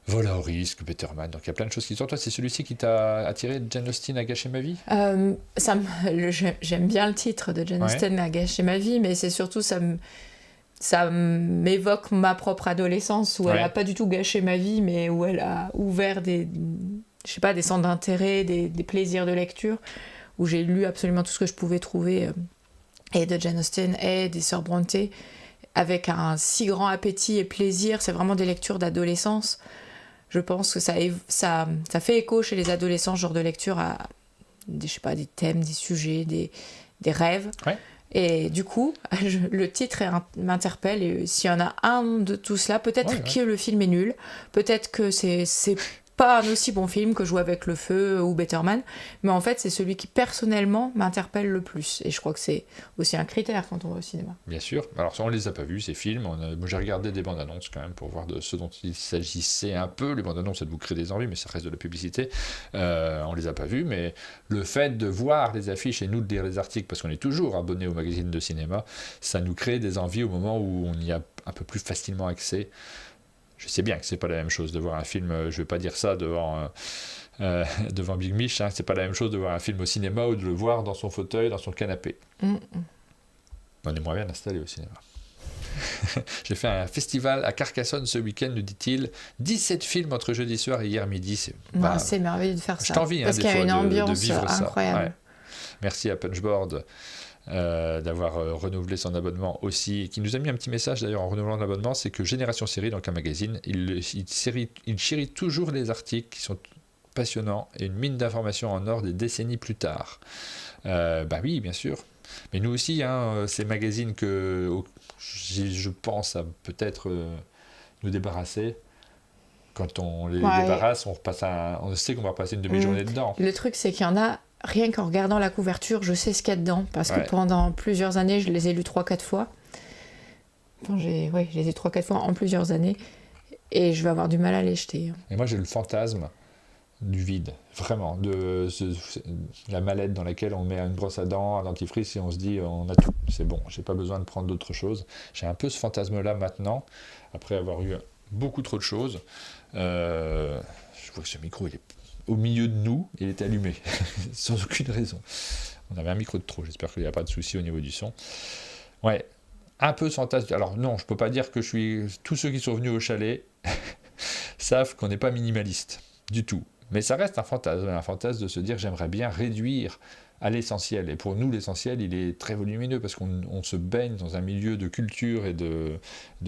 Vol à haut risque, Better Man. Donc il y a plein de choses qui sortent. Toi, c'est celui-ci qui t'a attiré, Jane Austen a gâché ma vie? J'aime bien le titre de Jane Austen a gâché ma vie, mais c'est surtout ça m'évoque ma propre adolescence où elle n'a pas du tout gâché ma vie, mais où elle a ouvert des centres d'intérêt, des plaisirs de lecture, où j'ai lu absolument tout ce que je pouvais trouver, et de Jane Austen et des Sœurs Brontë, avec un si grand appétit et plaisir. C'est vraiment des lectures d'adolescence. Je pense que ça fait écho chez les adolescents, ce genre de lecture, à des thèmes, des sujets, des rêves. Ouais. Et du coup, le titre m'interpelle. Et s'il y en a un de tout cela, peut-être que le film est nul, peut-être que c'est pas un aussi bon film que Jouer avec le feu ou Better Man, mais en fait c'est celui qui personnellement m'interpelle le plus, et je crois que c'est aussi un critère quand on va au cinéma. Bien sûr, alors ça on les a pas vus ces films, moi j'ai regardé des bandes annonces quand même pour voir de ce dont il s'agissait un peu. Les bandes annonces ça vous crée des envies, mais ça reste de la publicité. On les a pas vus, mais le fait de voir les affiches et nous de lire les articles, parce qu'on est toujours abonné au magazine de cinéma, ça nous crée des envies au moment où on y a un peu plus facilement accès. Je sais bien que c'est pas la même chose de voir un film, je vais pas dire ça devant Big Mich, hein, c'est pas la même chose de voir un film au cinéma ou de le voir dans son fauteuil, dans son canapé. On aimerait bien l'installer au cinéma. J'ai fait un festival à Carcassonne ce week-end, nous dit-il, 17 films entre jeudi soir et hier midi. C'est merveilleux de faire ça. Je t'envie, parce qu'il y a une ambiance incroyable. Ouais. Merci à Punchboard d'avoir renouvelé son abonnement aussi, et qui nous a mis un petit message d'ailleurs en renouvelant l'abonnement, c'est que Génération Série, donc un magazine, il chérit toujours les articles qui sont passionnants et une mine d'informations en or des décennies plus tard. Oui, bien sûr. Mais nous aussi, hein, ces magazines que je pense à peut-être nous débarrasser. Quand on les débarrasse, on sait qu'on va passer une demi-journée dedans. Le truc, c'est qu'il y en a, rien qu'en regardant la couverture, je sais ce qu'il y a dedans, parce que pendant plusieurs années, je les ai lus 3-4 fois. Enfin, je les ai 3-4 fois en plusieurs années, et je vais avoir du mal à les jeter. Et moi, j'ai le fantasme du vide, vraiment, de la mallette dans laquelle on met une brosse à dents, un dentifrice, et on se dit, on a tout, c'est bon, j'ai pas besoin de prendre d'autres choses. J'ai un peu ce fantasme-là maintenant, après avoir eu beaucoup trop de choses. Je vois que ce micro, il est au milieu de nous, il est allumé, sans aucune raison. On avait un micro de trop, j'espère qu'il n'y a pas de souci au niveau du son. Ouais, un peu de fantasme. Alors non, je peux pas dire que je suis... Tous ceux qui sont venus au chalet savent qu'on n'est pas minimaliste, du tout. Mais ça reste un fantasme de se dire j'aimerais bien réduire à l'essentiel. Et pour nous, l'essentiel, il est très volumineux parce qu'on se baigne dans un milieu de culture et de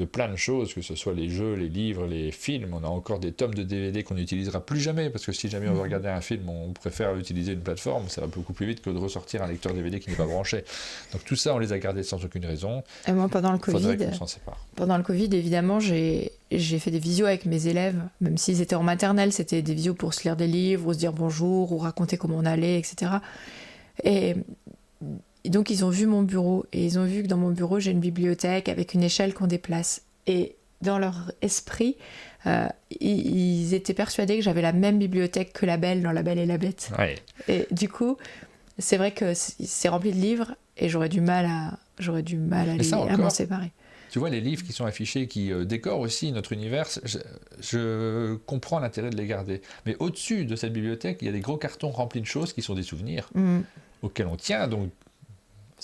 plein de choses, que ce soit les jeux, les livres, les films. On a encore des tomes de DVD qu'on n'utilisera plus jamais parce que si jamais on veut regarder un film, on préfère utiliser une plateforme. Ça va beaucoup plus vite que de ressortir un lecteur DVD qui n'est pas branché. Donc tout ça, on les a gardés sans aucune raison. Et moi, pendant le Covid, évidemment, j'ai fait des visios avec mes élèves, même s'ils étaient en maternelle, c'était des visios pour se lire des livres, ou se dire bonjour, ou raconter comment on allait, etc. Et donc ils ont vu mon bureau, et ils ont vu que dans mon bureau, j'ai une bibliothèque avec une échelle qu'on déplace. Et dans leur esprit, ils étaient persuadés que j'avais la même bibliothèque que La Belle dans La Belle et la Bête. Ouais. Et du coup, c'est vrai que c'est rempli de livres, et j'aurais du mal à m'en séparer. Tu vois, les livres qui sont affichés, qui décorent aussi notre univers, je comprends l'intérêt de les garder. Mais au-dessus de cette bibliothèque, il y a des gros cartons remplis de choses qui sont des souvenirs auxquels on tient. Donc,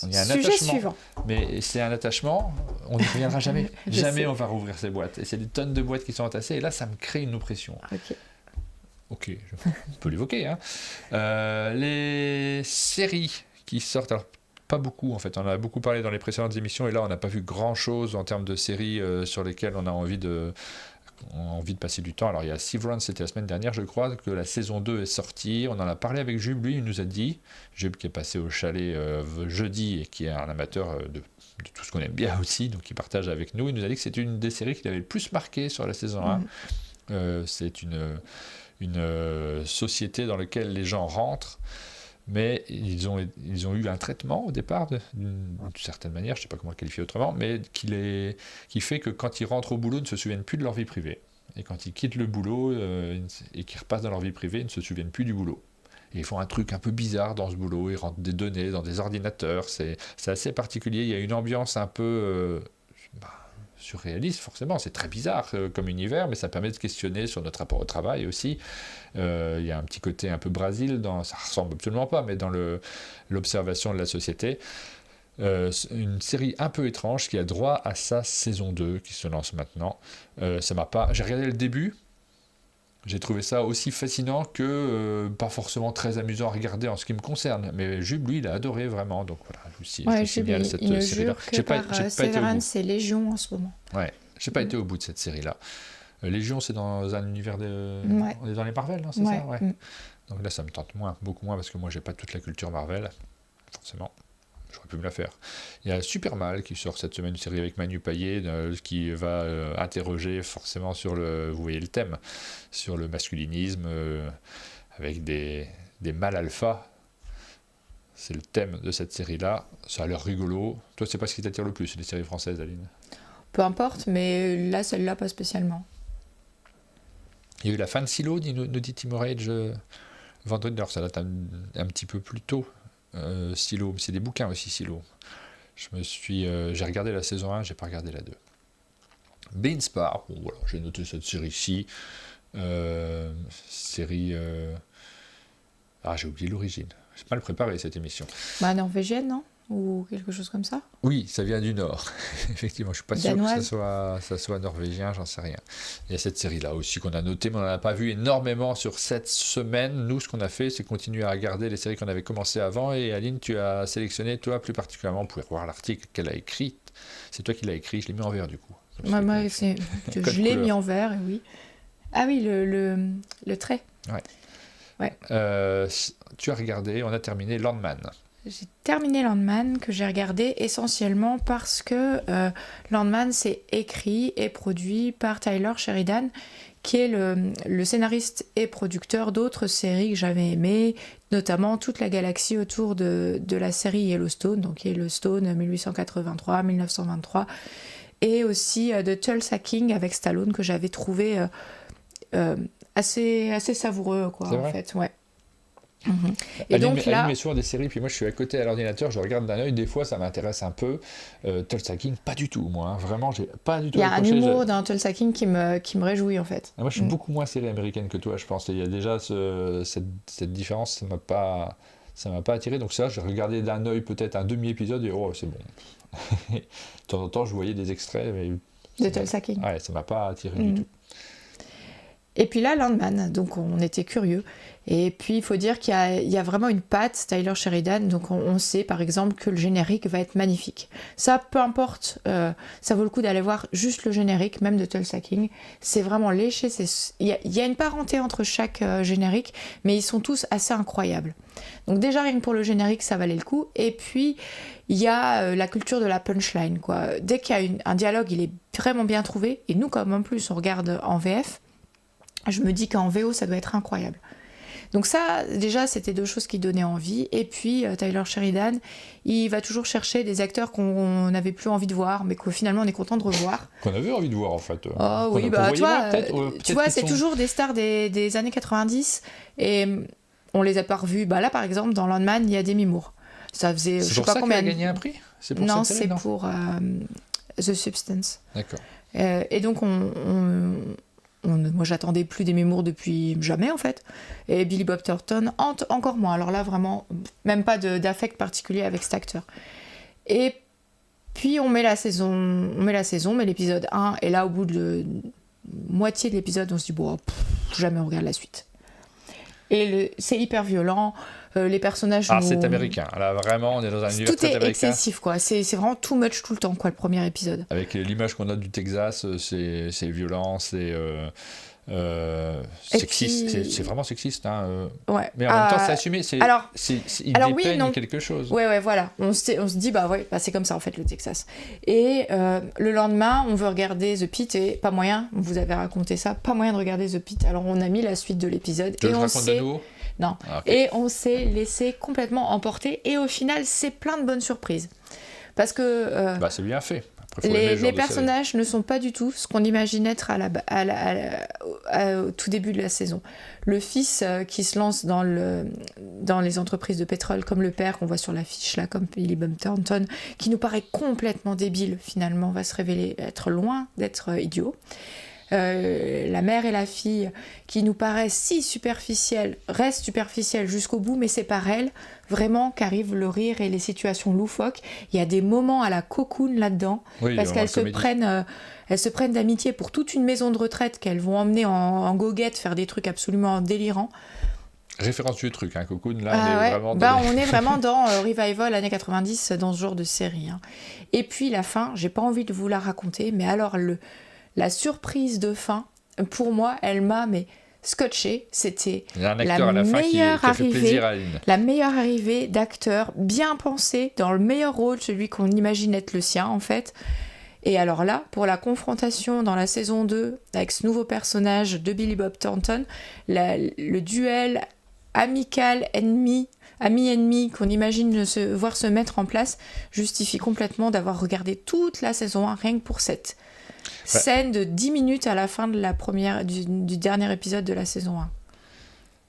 il y a un attachement. Suivant. Mais c'est un attachement, on n'y reviendra jamais. Jamais on va rouvrir ces boîtes. Et c'est des tonnes de boîtes qui sont entassées. Et là, ça me crée une oppression. Ok, on peut l'évoquer. Hein. Les séries qui sortent... Alors, pas beaucoup en fait, on en a beaucoup parlé dans les précédentes émissions et là on n'a pas vu grand chose en termes de séries sur lesquelles on a envie de ont envie de passer du temps. Alors il y a Severance, c'était la semaine dernière je crois, que la saison 2 est sortie, on en a parlé avec Jub, lui il nous a dit, Jub qui est passé au chalet jeudi et qui est un amateur de tout ce qu'on aime bien aussi, donc il partage avec nous, il nous a dit que c'est une des séries qui l'avait le plus marqué sur la saison 1. C'est une société dans laquelle les gens rentrent, mais ils ont eu un traitement au départ, d'une certaine manière, je ne sais pas comment le qualifier autrement, mais qui fait que quand ils rentrent au boulot, ils ne se souviennent plus de leur vie privée. Et quand ils quittent le boulot et qu'ils repassent dans leur vie privée, ils ne se souviennent plus du boulot. Et ils font un truc un peu bizarre dans ce boulot, ils rentrent des données dans des ordinateurs, c'est assez particulier, il y a une ambiance un peu surréaliste forcément, c'est très bizarre comme univers, mais ça permet de se questionner sur notre rapport au travail aussi. Il y a un petit côté un peu Brésil, ça ressemble absolument pas, mais dans l'observation de la société. Une série un peu étrange qui a droit à sa saison 2 qui se lance maintenant. J'ai regardé le début, j'ai trouvé ça aussi fascinant que pas forcément très amusant à regarder en ce qui me concerne, mais Jub lui il a adoré vraiment, donc voilà, je vous signale cette série-là. J'ai pas été au bout. C'est Légion en ce moment. Ouais, j'ai pas été au bout de cette série-là. Légion, c'est dans un univers on est dans les Marvel, non, c'est ça, ouais. Donc là ça me tente beaucoup moins parce que moi j'ai pas toute la culture Marvel, forcément. J'aurais pu me la faire. Il y a Supermal qui sort cette semaine, une série avec Manu Payet, qui va interroger forcément sur vous voyez le thème, sur le masculinisme, avec des mâles alpha. C'est le thème de cette série-là. Ça a l'air rigolo. Toi, c'est pas ce qui t'attire le plus, les séries françaises, Aline? Peu importe, mais là, celle-là, pas spécialement. Il y a eu la fin de Silo, nous dit Tim Rage, vendredi, alors ça date un petit peu plus tôt. Silo, c'est des bouquins aussi, Silo. J'ai regardé la saison 1, j'ai pas regardé la 2. Beanspar, bon, voilà, j'ai noté cette série-ci. Série. J'ai oublié l'origine. J'ai mal préparé cette émission. Norvégienne, non? Ou quelque chose comme ça? Oui, ça vient du Nord. Effectivement, je suis pas sûr que ça soit norvégien, j'en sais rien. Il y a cette série-là aussi qu'on a notée, mais on n'en a pas vu énormément sur cette semaine. Nous, ce qu'on a fait, c'est continuer à regarder les séries qu'on avait commencées avant. Et Aline, tu as sélectionné, toi, plus particulièrement, vous pouvez voir l'article qu'elle a écrit. C'est toi qui l'as écrit, je l'ai mis en vert du coup. Je l'ai mis en vert, oui. Ah oui, le trait. Ouais. Tu as regardé, on a terminé Landman. J'ai terminé Landman, que j'ai regardé essentiellement parce que Landman, c'est écrit et produit par Tyler Sheridan, qui est le scénariste et producteur d'autres séries que j'avais aimées, notamment toute la galaxie autour de la série Yellowstone, donc Yellowstone 1883-1923, et aussi de Tulsa King avec Stallone, que j'avais trouvé assez savoureux, quoi, en fait, ouais. Et donc là, met souvent des séries, puis moi je suis à côté à l'ordinateur, je regarde d'un œil, des fois ça m'intéresse un peu. Tulsa King, pas du tout, moi, vraiment, j'ai pas du tout. Il y a un humour dans Tulsa King qui me réjouit en fait. Moi je suis beaucoup moins série américaine que toi, je pense. Il y a déjà cette différence, ça m'a pas attiré, donc ça, j'ai regardé d'un œil peut-être un demi-épisode et c'est bon. De temps en temps, je voyais des extraits, mais. De Tulsa King. Ouais, ça m'a pas attiré du tout. Et puis là, Landman, donc on était curieux. Et puis il faut dire qu'il y a vraiment une patte Tyler Sheridan, donc on sait par exemple que le générique va être magnifique. Ça, peu importe, ça vaut le coup d'aller voir juste le générique, même de Tulsa King. C'est vraiment léché, il y a une parenté entre chaque générique, mais ils sont tous assez incroyables. Donc déjà, rien que pour le générique, ça valait le coup. Et puis, il y a la culture de la punchline, quoi. Dès qu'il y a un dialogue, il est vraiment bien trouvé. Et nous, comme en plus, on regarde en VF, je me dis qu'en VO, ça doit être incroyable. Donc ça, déjà, c'était deux choses qui donnaient envie. Et puis, Tyler Sheridan, il va toujours chercher des acteurs qu'on n'avait plus envie de voir, mais que finalement, on est content de revoir. Qu'on avait envie de voir, en fait. Oh oui, tu vois, c'est toujours des stars des années 90, et on les a pas revus. Là, par exemple, dans Landman, il y a Demi Moore. Ça faisait, je sais pas combien. C'est pour ça qu'elle a gagné un prix? C'est pour non, c'est pour The Substance. D'accord. Et donc, moi j'attendais plus des mémoires depuis jamais en fait, et Billy Bob Thornton encore moins, alors là vraiment même pas d'affect particulier avec cet acteur. Et puis on met la saison, mais l'épisode 1, et là au bout de moitié de l'épisode on se dit jamais on regarde la suite. c'est hyper violent. Les personnages. C'est américain. Là, vraiment, on est dans un univers très américain. Tout est excessif, quoi. C'est vraiment too much tout le temps, quoi, le premier épisode. Avec l'image qu'on a du Texas, c'est violent, c'est sexiste. Puis... C'est vraiment sexiste. Hein. Ouais. Mais en même temps, c'est assumé. Il dépeigne quelque chose. Ouais, voilà. On se dit, c'est comme ça, en fait, le Texas. Et le lendemain, on veut regarder The Pitt et pas moyen, vous avez raconté ça, pas moyen de regarder The Pitt. Alors, on a mis la suite de l'épisode. Je raconte de nouveau. Non. Okay. Et on s'est laissé complètement emporter. Et au final, c'est plein de bonnes surprises. Parce que... c'est bien fait. Après, les personnages ne sont pas du tout ce qu'on imagine être au tout début de la saison. Le fils qui se lance dans les entreprises de pétrole, comme le père qu'on voit sur l'affiche là, comme Billy Bob Thornton, qui nous paraît complètement débile, finalement, va se révéler être loin d'être idiot. La mère et la fille qui nous paraissent si superficielles restent superficielles jusqu'au bout, mais c'est par elles vraiment qu'arrive le rire et les situations loufoques. Il y a des moments à la Cocoon là-dedans, parce qu'elles se prennent d'amitié pour toute une maison de retraite qu'elles vont emmener en goguette faire des trucs absolument délirants. Référence du truc, hein, Cocoon, là, on est vraiment dans Revival années 90, dans ce genre de série. Hein. Et puis la fin, j'ai pas envie de vous la raconter, mais alors la surprise de fin, pour moi, elle m'a scotché. C'était la meilleure arrivée d'acteur, bien pensé, dans le meilleur rôle, celui qu'on imagine être le sien, en fait. Et alors là, pour la confrontation dans la saison 2, avec ce nouveau personnage de Billy Bob Thornton, le duel amical, ami-ennemi qu'on imagine voir se mettre en place, justifie complètement d'avoir regardé toute la saison 1, rien que pour cette scène de 10 minutes à la fin de du dernier épisode de la saison 1.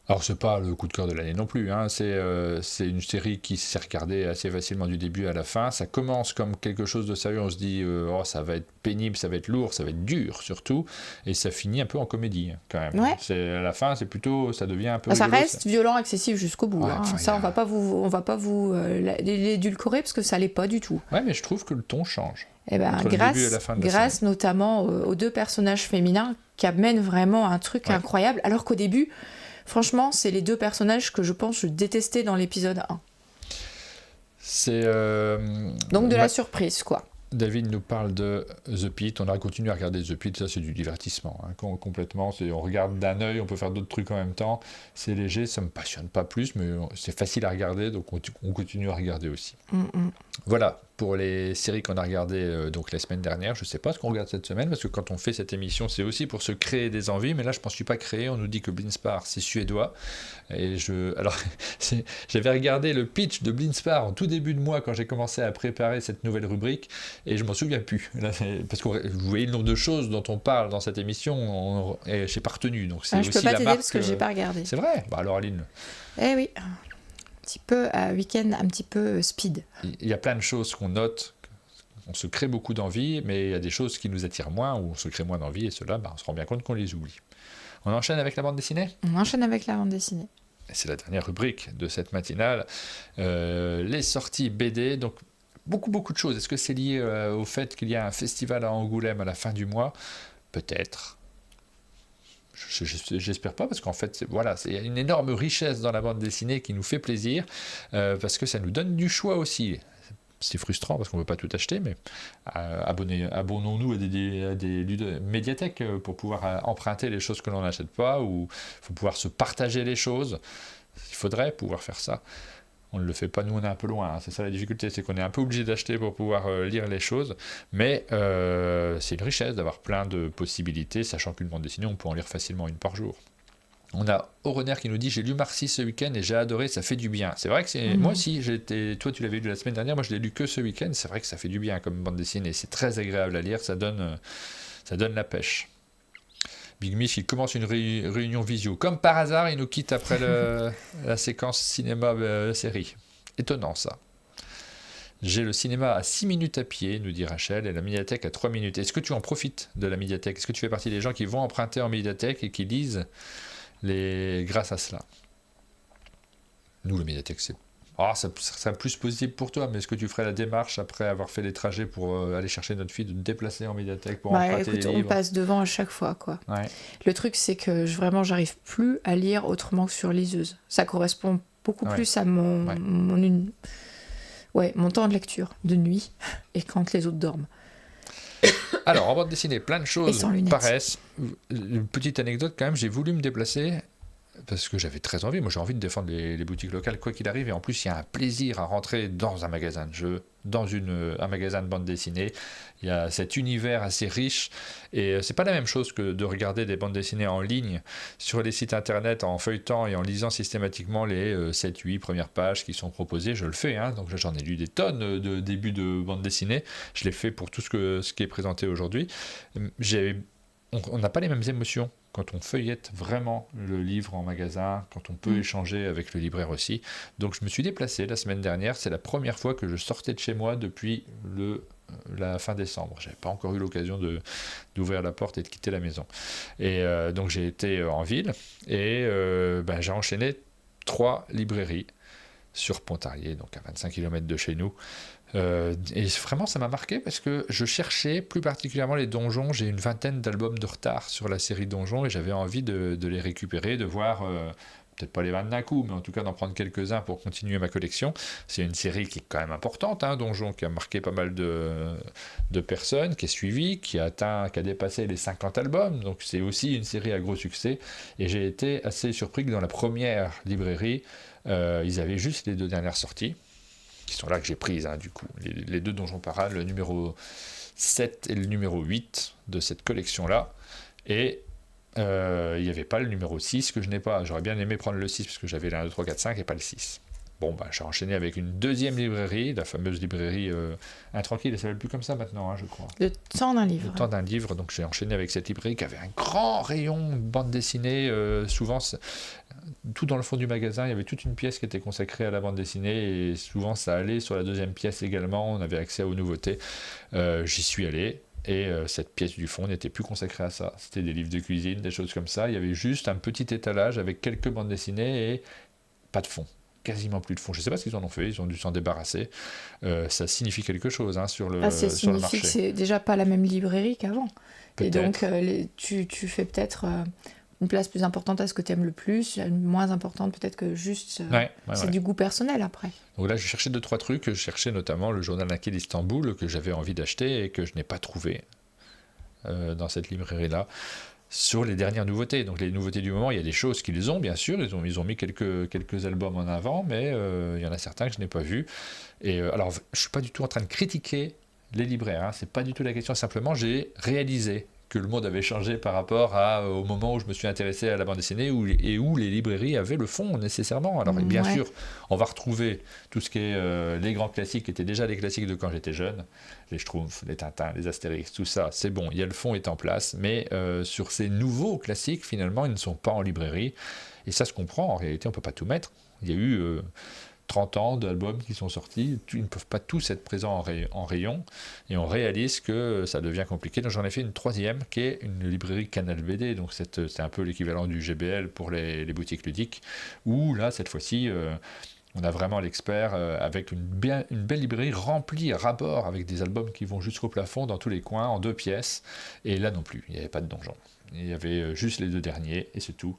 Alors c'est pas le coup de cœur de l'année non plus, hein. C'est une série qui s'est regardée assez facilement du début à la fin. Ça commence comme quelque chose de sérieux, on se dit ça va être pénible, ça va être lourd, ça va être dur surtout, et ça finit un peu en comédie quand même. Ouais. À la fin, ça devient un peu ça rigolo, reste violent, excessif jusqu'au bout. Ouais, hein. Ça, on va pas vous l'édulcorer parce que ça l'est pas du tout. Ouais, mais je trouve que le ton change. Et grâce notamment aux deux personnages féminins qui amènent vraiment un truc incroyable, alors qu'au début, franchement, c'est les deux personnages que je pense je détestais dans l'épisode 1. Donc de la surprise, quoi. David nous parle de The Pitt. On a continué à regarder The Pitt. Ça, c'est du divertissement. Hein. Complètement. On regarde d'un œil, on peut faire d'autres trucs en même temps. C'est léger, ça ne me passionne pas plus, mais c'est facile à regarder, donc on continue à regarder aussi. Voilà, pour les séries qu'on a regardées donc la semaine dernière. Je ne sais pas ce qu'on regarde cette semaine, parce que quand on fait cette émission, c'est aussi pour se créer des envies. Mais là, je ne m'en suis pas créé. On nous dit que Blindspar, c'est suédois. Et j'avais regardé le pitch de Blindspar en tout début de mois, quand j'ai commencé à préparer cette nouvelle rubrique. Et je m'en souviens plus. Là, parce que vous voyez le nombre de choses dont on parle dans cette émission, et je n'ai pas retenu. Donc c'est je peux pas t'aider parce que j'ai pas regardé. C'est vrai. Alors Aline. Eh oui. Un petit peu week-end, un petit peu speed. Il y a plein de choses qu'on note. On se crée beaucoup d'envie, mais il y a des choses qui nous attirent moins, ou on se crée moins d'envie, et cela, on se rend bien compte qu'on les oublie. On enchaîne avec la bande dessinée ? On enchaîne avec la bande dessinée. C'est la dernière rubrique de cette matinale. Les sorties BD, donc beaucoup de choses. Est-ce que c'est lié au fait qu'il y a un festival à Angoulême à la fin du mois ? Peut-être. J'espère pas, parce qu'en fait, il y a une énorme richesse dans la bande dessinée qui nous fait plaisir, parce que ça nous donne du choix aussi. C'est frustrant parce qu'on ne veut pas tout acheter, mais abonnons-nous à des médiathèques pour pouvoir emprunter les choses que l'on n'achète pas, ou il faut pouvoir se partager les choses. Il faudrait pouvoir faire ça. On ne le fait pas, nous on est un peu loin, hein. C'est ça la difficulté, c'est qu'on est un peu obligé d'acheter pour pouvoir lire les choses, mais c'est une richesse d'avoir plein de possibilités, sachant qu'une bande dessinée, on peut en lire facilement une par jour. On a Oroner qui nous dit « J'ai lu Marcy ce week-end et j'ai adoré, ça fait du bien ». C'est vrai que c'est... Moi aussi, toi tu l'avais lu la semaine dernière, moi je l'ai lu que ce week-end, c'est vrai que ça fait du bien comme bande dessinée, c'est très agréable à lire, ça donne la pêche. Big Mish, il commence une réunion visio. Comme par hasard, il nous quitte après la séquence cinéma-série. Étonnant, ça. J'ai le cinéma à 6 minutes à pied, nous dit Rachel, et la médiathèque à 3 minutes. Est-ce que tu en profites de la médiathèque ? Est-ce que tu fais partie des gens qui vont emprunter en médiathèque et qui lisent grâce à cela ? Nous, la médiathèque, c'est Ça serait plus possible pour toi, mais est-ce que tu ferais la démarche après avoir fait les trajets pour aller chercher notre fille, de te déplacer en médiathèque pour emprunter écoute, les livres? on passe devant à chaque fois, quoi. Ouais. Le truc, c'est que vraiment, j'arrive plus à lire autrement que sur liseuse. Ça correspond beaucoup plus à mon temps de lecture, de nuit, et quand les autres dorment. Alors, en bande dessinée, plein de choses paraissent. Une petite anecdote quand même, j'ai voulu me déplacer parce que j'avais très envie. Moi, j'ai envie de défendre les boutiques locales, quoi qu'il arrive. Et en plus, il y a un plaisir à rentrer dans un magasin de jeux, dans un magasin de bande dessinée. Il y a cet univers assez riche. Et c'est pas la même chose que de regarder des bandes dessinées en ligne sur les sites internet en feuilletant et en lisant systématiquement les 7-8 premières pages qui sont proposées. Je le fais, hein. Donc j'en ai lu des tonnes de débuts de bande dessinée. Je l'ai fait pour tout ce qui est présenté aujourd'hui. On n'a pas les mêmes émotions quand on feuillette vraiment le livre en magasin, quand on peut échanger avec le libraire aussi. Donc je me suis déplacé la semaine dernière, c'est la première fois que je sortais de chez moi depuis la fin décembre. Je n'avais pas encore eu l'occasion d'ouvrir la porte et de quitter la maison. Et donc j'ai été en ville et j'ai enchaîné 3 librairies sur Pontarlier, donc à 25 km de chez nous. Et vraiment, ça m'a marqué parce que je cherchais plus particulièrement les donjons. J'ai une vingtaine d'albums de retard sur la série Donjons et j'avais envie de les récupérer, de voir, peut-être pas les 20 d'un coup, mais en tout cas d'en prendre quelques-uns pour continuer ma collection. C'est une série qui est quand même importante, hein, Donjons, qui a marqué pas mal de personnes, qui est suivie, qui a dépassé les 50 albums. Donc c'est aussi une série à gros succès. Et j'ai été assez surpris que dans la première librairie, ils avaient juste les 2 dernières sorties, qui sont là que j'ai prises, hein, du coup. Les 2 Donjons Parade, le numéro 7 et le numéro 8 de cette collection-là. Et il n'y avait pas le numéro 6 que je n'ai pas. J'aurais bien aimé prendre le 6 parce que j'avais le 1, 2, 3, 4, 5 et pas le 6. Bon, j'ai enchaîné avec une deuxième librairie, la fameuse librairie Intranquille, elle ne s'appelle plus comme ça maintenant, hein, je crois. Le temps d'un livre. Le temps d'un livre, donc j'ai enchaîné avec cette librairie qui avait un grand rayon bande dessinée, souvent tout dans le fond du magasin, il y avait toute une pièce qui était consacrée à la bande dessinée et souvent ça allait sur la deuxième pièce également, on avait accès aux nouveautés. J'y suis allé. Et cette pièce du fond n'était plus consacrée à ça. C'était des livres de cuisine, des choses comme ça. Il y avait juste un petit étalage avec quelques bandes dessinées et pas de fond. Quasiment plus de fond. Je ne sais pas ce qu'ils en ont fait, ils ont dû s'en débarrasser. Ça signifie quelque chose, hein, sur le marché. Ça signifie que c'est déjà pas la même librairie qu'avant. Et donc tu fais peut-être une place plus importante à ce que tu aimes le plus, moins importante peut-être que juste... c'est du goût personnel après. Donc là, je cherchais 2-3 trucs. Je cherchais notamment le journal inquiet d'Istanbul que j'avais envie d'acheter et que je n'ai pas trouvé dans cette librairie-là. Sur les dernières nouveautés, donc les nouveautés du moment, il y a des choses qu'ils ont, bien sûr, ils ont mis quelques albums en avant, mais il y en a certains que je n'ai pas vus. Et alors, je ne suis pas du tout en train de critiquer les libraires, hein, c'est pas du tout la question, simplement j'ai réalisé que le monde avait changé par rapport au moment où je me suis intéressé à la bande dessinée et où les librairies avaient le fond nécessairement. Alors bien sûr, on va retrouver tout ce qui est les grands classiques qui étaient déjà les classiques de quand j'étais jeune, les Schtroumpfs, les Tintins, les Astérix, tout ça, c'est bon, il y a le fond est en place, mais sur ces nouveaux classiques, finalement, ils ne sont pas en librairie. Et ça se comprend, en réalité, on ne peut pas tout mettre. Il y a eu 30 ans d'albums qui sont sortis, ils ne peuvent pas tous être présents en rayon, et on réalise que ça devient compliqué. Donc j'en ai fait une 3e qui est une librairie Canal BD, donc c'est un peu l'équivalent du GBL pour les boutiques ludiques, où là, cette fois-ci, on a vraiment l'expert avec une belle librairie remplie à ras-bord, avec des albums qui vont jusqu'au plafond dans tous les coins, en 2 pièces, et là non plus, il n'y avait pas de donjon. Il y avait juste les 2 derniers, et c'est tout.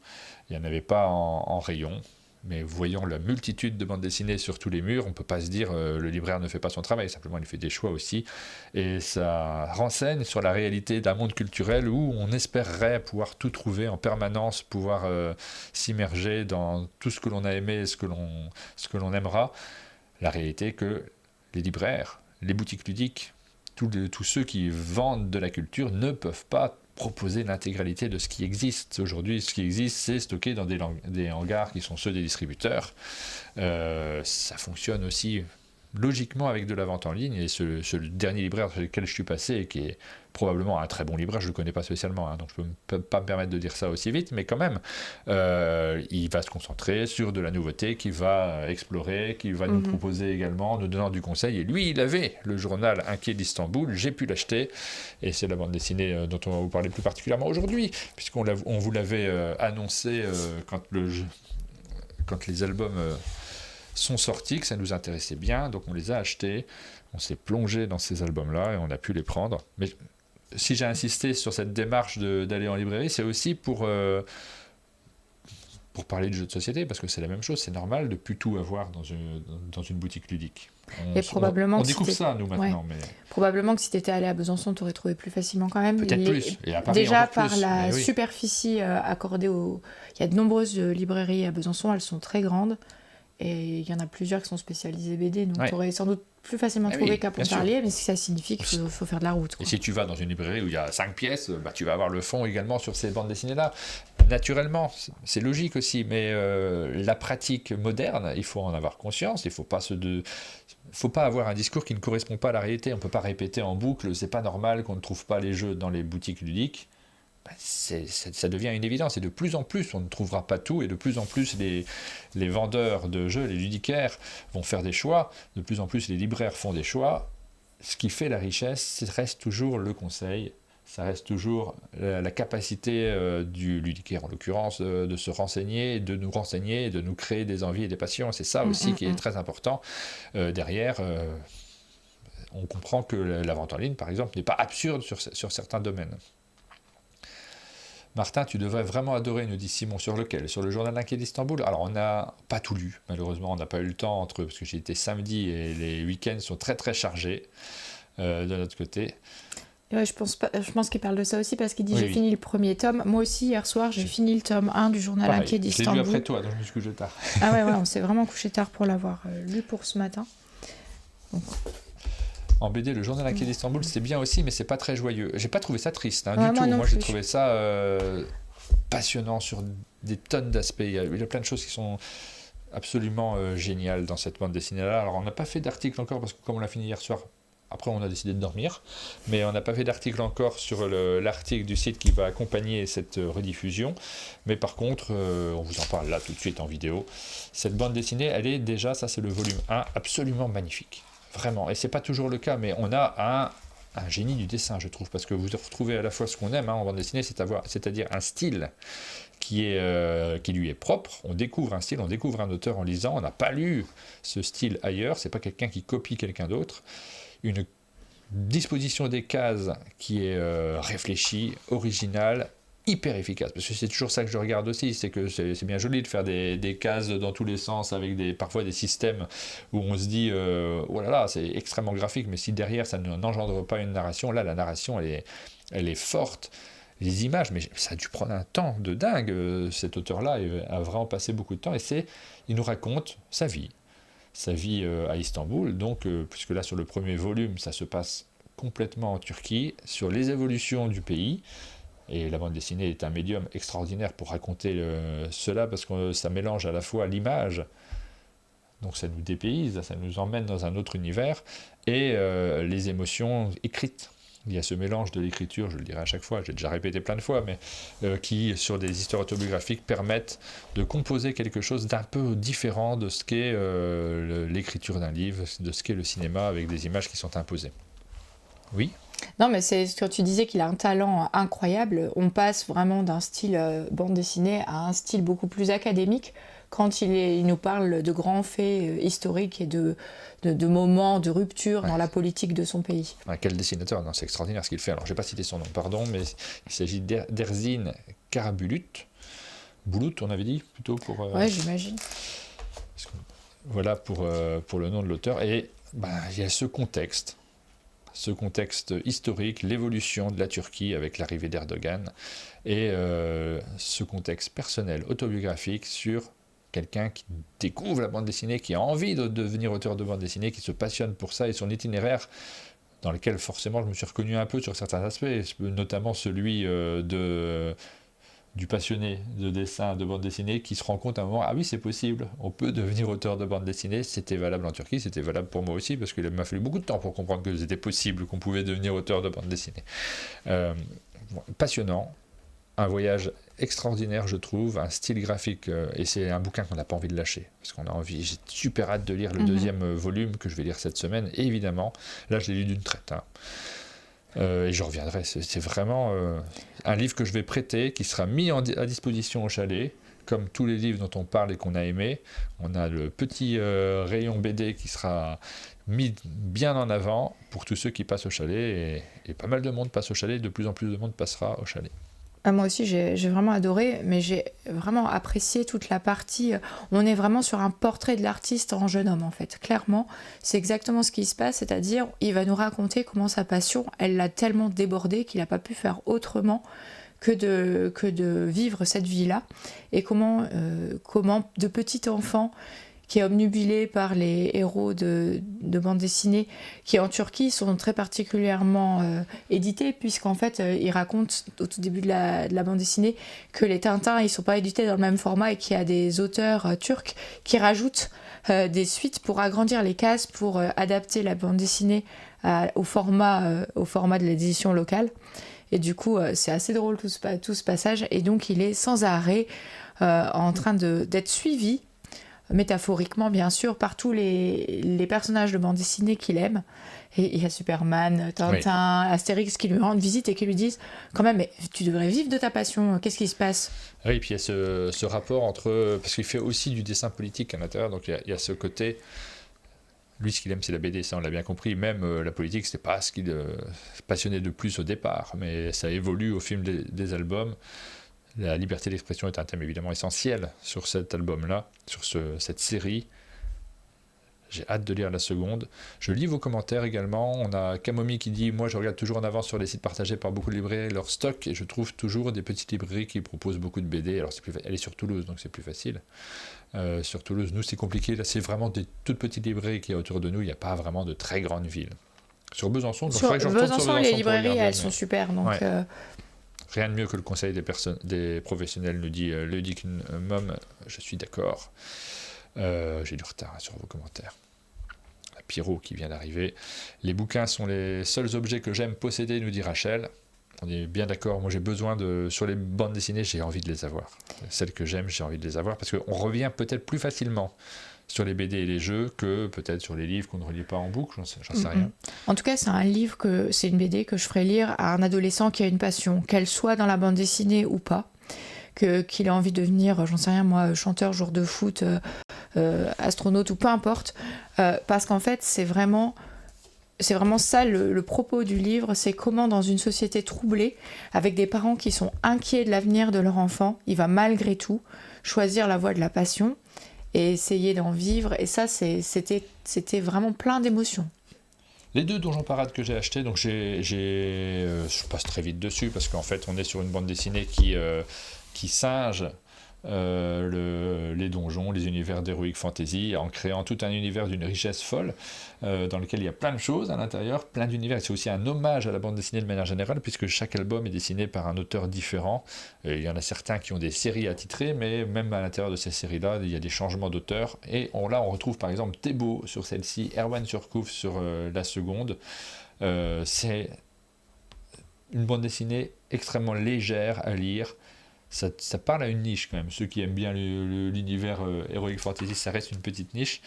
Il n'y en avait pas en rayon. Mais voyant la multitude de bandes dessinées sur tous les murs, on ne peut pas se dire le libraire ne fait pas son travail, simplement il fait des choix aussi. Et ça renseigne sur la réalité d'un monde culturel où on espérerait pouvoir tout trouver en permanence, pouvoir s'immerger dans tout ce que l'on a aimé et ce que l'on aimera. La réalité est que les libraires, les boutiques ludiques, tous ceux qui vendent de la culture ne peuvent pas proposer l'intégralité de ce qui existe. Aujourd'hui, ce qui existe, c'est stocké dans des hangars qui sont ceux des distributeurs. Ça fonctionne aussi logiquement avec de la vente en ligne, et ce dernier libraire sur lequel je suis passé, et qui est probablement un très bon libraire, je ne le connais pas spécialement, hein, donc je ne peux pas me permettre de dire ça aussi vite, mais quand même, il va se concentrer sur de la nouveauté, qu'il va explorer, qu'il va nous proposer également, nous donnant du conseil. Et lui, il avait le journal inquiet d'Istanbul, j'ai pu l'acheter, et c'est la bande dessinée dont on va vous parler plus particulièrement aujourd'hui, puisqu'on vous l'avait annoncé quand les albums sont sortis, que ça nous intéressait bien, donc on les a achetés, on s'est plongé dans ces albums-là et on a pu les prendre. Mais si j'ai insisté sur cette démarche d'aller en librairie, c'est aussi pour parler de jeux de société, parce que c'est la même chose, c'est normal de plus tout avoir dans une boutique ludique. On découvre ça, nous, maintenant. Ouais. Mais... Probablement que si tu étais allé à Besançon, tu aurais trouvé plus facilement quand même. Peut-être plus. Et à Paris, déjà, par plus. la superficie accordée Il y a de nombreuses librairies à Besançon, elles sont très grandes. Et il y en a plusieurs qui sont spécialisées BD, donc tu aurais sans doute plus facilement trouvé qu'à Pontarlier, mais ça signifie qu'il faut faire de la route, quoi. Et si tu vas dans une librairie où il y a 5 pièces, tu vas avoir le fond également sur ces bandes dessinées-là. Naturellement, c'est logique aussi, mais la pratique moderne, il faut en avoir conscience, il ne faut pas avoir un discours qui ne correspond pas à la réalité. On ne peut pas répéter en boucle, c'est pas normal qu'on ne trouve pas les jeux dans les boutiques ludiques. Ça devient une évidence, et de plus en plus on ne trouvera pas tout, et de plus en plus les vendeurs de jeux, les ludicaires vont faire des choix, de plus en plus les libraires font des choix. Ce qui fait la richesse, ça reste toujours le conseil, ça reste toujours la capacité du ludicaire en l'occurrence de se renseigner, de nous renseigner, de nous créer des envies et des passions. C'est ça aussi qui est très important. Derrière, on comprend que la vente en ligne par exemple n'est pas absurde sur certains domaines. Martin, tu devrais vraiment adorer, nous dit Simon. Sur lequel? Sur le journal inquiet d'Istanbul? Alors, on n'a pas tout lu, malheureusement, on n'a pas eu le temps, parce que j'ai été samedi et les week-ends sont très très chargés de notre côté. Ouais, je pense qu'il parle de ça aussi, parce qu'il dit j'ai fini le premier tome. Moi aussi, hier soir, j'ai fini le tome 1 du journal inquiet d'Istanbul. Je l'ai lu après toi, donc je me suis couché tard. Ah ouais, on s'est vraiment couché tard pour l'avoir lu pour ce matin. Donc... En BD, le journal inquiet d'Istanbul, c'est bien aussi, mais c'est pas très joyeux. J'ai pas trouvé ça triste, du tout. Moi, j'ai trouvé ça passionnant sur des tonnes d'aspects. Il y a plein de choses qui sont absolument géniales dans cette bande dessinée-là. Alors, on n'a pas fait d'article encore, parce que comme on l'a fini hier soir, après on a décidé de dormir, mais on n'a pas fait d'article encore sur l'article du site qui va accompagner cette rediffusion. Mais par contre, on vous en parle là tout de suite en vidéo. Cette bande dessinée, elle est déjà, ça c'est le volume 1, absolument magnifique. Vraiment, et c'est pas toujours le cas, mais on a un génie du dessin, je trouve, parce que vous retrouvez à la fois ce qu'on aime en bande dessinée, c'est-à-dire un style qui lui est propre. On découvre un style, on découvre un auteur en lisant. On n'a pas lu ce style ailleurs, c'est pas quelqu'un qui copie quelqu'un d'autre. Une disposition des cases qui est réfléchie, originale, hyper efficace, parce que c'est toujours ça que je regarde aussi, c'est que c'est bien joli de faire des cases dans tous les sens avec parfois des systèmes où on se dit oh là là, c'est extrêmement graphique, mais si derrière ça n'engendre pas une narration, là la narration elle est forte, les images, mais ça a dû prendre un temps de dingue, cet auteur-là a vraiment passé beaucoup de temps, et il nous raconte sa vie à Istanbul, donc puisque là sur le premier volume ça se passe complètement en Turquie, sur les évolutions du pays. Et la bande dessinée est un médium extraordinaire pour raconter cela, parce que ça mélange à la fois l'image, donc ça nous dépayse, ça nous emmène dans un autre univers, et les émotions écrites. Il y a ce mélange de l'écriture, je le dirai à chaque fois, j'ai déjà répété plein de fois, mais qui, sur des histoires autobiographiques, permettent de composer quelque chose d'un peu différent de ce qu'est l'écriture d'un livre, de ce qu'est le cinéma, avec des images qui sont imposées. Oui ? Non, mais c'est quand tu disais qu'il a un talent incroyable, on passe vraiment d'un style bande dessinée à un style beaucoup plus académique quand il nous parle de grands faits historiques et de moments de rupture dans la politique de son pays. Quel dessinateur, non, c'est extraordinaire ce qu'il fait. Alors, je n'ai pas cité son nom, pardon, mais il s'agit d'Erzin Karabulut. Boulout, on avait dit, plutôt pour... Ouais, j'imagine. Voilà pour le nom de l'auteur. Et il y a ce contexte historique, l'évolution de la Turquie avec l'arrivée d'Erdogan, et ce contexte personnel, autobiographique sur quelqu'un qui découvre la bande dessinée, qui a envie de devenir auteur de bande dessinée, qui se passionne pour ça, et son itinéraire dans lequel forcément je me suis reconnu un peu sur certains aspects, notamment celui du passionné de dessin, de bande dessinée, qui se rend compte à un moment, ah oui, c'est possible, on peut devenir auteur de bande dessinée. C'était valable en Turquie, c'était valable pour moi aussi, parce qu'il m'a fallu beaucoup de temps pour comprendre que c'était possible, qu'on pouvait devenir auteur de bande dessinée. Passionnant, un voyage extraordinaire, je trouve, un style graphique, et c'est un bouquin qu'on n'a pas envie de lâcher, parce qu'on a envie, j'ai super hâte de lire le deuxième volume, que je vais lire cette semaine, et évidemment, là je l'ai lu d'une traite, et je reviendrai, c'est vraiment un livre que je vais prêter, qui sera mis à disposition au chalet, comme tous les livres dont on parle et qu'on a aimé, on a le petit rayon BD qui sera mis bien en avant pour tous ceux qui passent au chalet, et pas mal de monde passe au chalet, de plus en plus de monde passera au chalet. Moi aussi, j'ai vraiment adoré, mais j'ai vraiment apprécié toute la partie. On est vraiment sur un portrait de l'artiste en jeune homme, en fait. Clairement, c'est exactement ce qui se passe, c'est-à-dire, il va nous raconter comment sa passion, elle l'a tellement débordé qu'il n'a pas pu faire autrement que de vivre cette vie-là. Et comment de petit enfant qui est obnubilé par les héros de bande dessinée, qui en Turquie sont très particulièrement édités, puisqu'en fait, ils racontent au tout début de la bande dessinée que les Tintins, ils ne sont pas édités dans le même format et qu'il y a des auteurs turcs qui rajoutent des suites pour agrandir les cases, pour adapter la bande dessinée au format de l'édition locale. Et du coup, c'est assez drôle tout ce passage. Et donc, il est sans arrêt en train d'être suivi, métaphoriquement bien sûr, par tous les personnages de bande dessinée qu'il aime. Et il y a Superman, Tintin, oui, Astérix qui lui rendent visite et qui lui disent quand même, mais tu devrais vivre de ta passion, qu'est-ce qui se passe? Oui, et puis il y a ce rapport entre... Parce qu'il fait aussi du dessin politique à l'intérieur, donc il y a ce côté... Lui, ce qu'il aime, c'est la BD, ça on l'a bien compris. Même la politique, c'était pas ce qui le passionnait de plus au départ, mais ça évolue au fil des albums. La liberté d'expression est un thème évidemment essentiel sur cet album-là, sur cette série. J'ai hâte de lire la seconde. Je lis vos commentaires également. On a Kamomi qui dit « Moi, je regarde toujours en avance sur les sites partagés par beaucoup de librairies leur stock, et je trouve toujours des petites librairies qui proposent beaucoup de BD. » Alors, elle est sur Toulouse, donc c'est plus facile. Sur Toulouse, nous, c'est compliqué. Là, c'est vraiment des toutes petites librairies qu'il y a autour de nous. Il n'y a pas vraiment de très grandes villes. Sur Besançon, sur Besançon, les librairies, elles sont super. Donc, ouais. Rien de mieux que le conseil des professionnels, nous dit Ludic Mom. Je suis d'accord. J'ai du retard sur vos commentaires. La Pierrot qui vient d'arriver. Les bouquins sont les seuls objets que j'aime posséder, nous dit Rachel. On est bien d'accord. Moi, j'ai besoin sur les bandes dessinées, j'ai envie de les avoir. Celles que j'aime, j'ai envie de les avoir parce qu'on revient peut-être plus facilement sur les BD et les jeux que peut-être sur les livres qu'on ne relit pas en boucle, j'en sais rien. En tout cas, c'est une BD que je ferais lire à un adolescent qui a une passion, qu'elle soit dans la bande dessinée ou pas, qu'il ait envie de devenir, j'en sais rien moi, chanteur, joueur de foot, astronaute ou peu importe, parce qu'en fait, c'est vraiment ça le propos du livre, c'est comment dans une société troublée, avec des parents qui sont inquiets de l'avenir de leur enfant, il va malgré tout choisir la voie de la passion et essayer d'en vivre, et ça c'était vraiment plein d'émotions. Les deux Donjons Parade que j'ai achetés, donc je passe très vite dessus parce qu'en fait on est sur une bande dessinée qui singe les donjons, les univers d'Heroic Fantasy, en créant tout un univers d'une richesse folle, dans lequel il y a plein de choses à l'intérieur, plein d'univers. C'est aussi un hommage à la bande dessinée de manière générale, puisque chaque album est dessiné par un auteur différent. Il y en a certains qui ont des séries attitrées, mais même à l'intérieur de ces séries-là, il y a des changements d'auteur. Et là, on retrouve par exemple Thébault sur celle-ci, Erwan Surcouf sur la seconde. C'est une bande dessinée extrêmement légère à lire. Ça parle à une niche quand même. Ceux qui aiment bien l'univers Heroic Fantasy, ça reste une petite niche.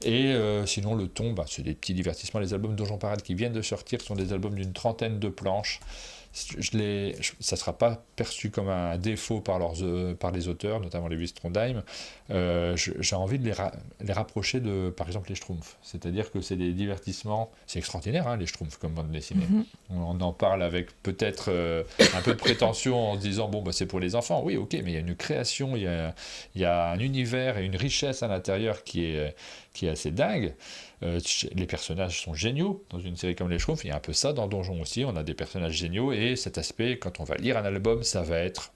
Et sinon, le ton, c'est des petits divertissements. Les albums Donjons Parade qui viennent de sortir sont des albums d'une 30aine de planches. Ça ne sera pas perçu comme un défaut par les auteurs, notamment les Trondheim. J'ai envie de les rapprocher de, par exemple, les Schtroumpfs. C'est-à-dire que c'est des divertissements, c'est extraordinaire, hein, les Schtroumpfs comme bande dessinée. On en parle avec peut-être un peu de prétention en se disant, c'est pour les enfants. Oui, ok, mais il y a une création, il y a un univers et une richesse à l'intérieur qui est assez dingue. Les personnages sont géniaux dans une série comme les Schtroumpfs. Il y a un peu ça dans Donjon aussi, on a des personnages géniaux, et cet aspect, quand on va lire un album, ça va être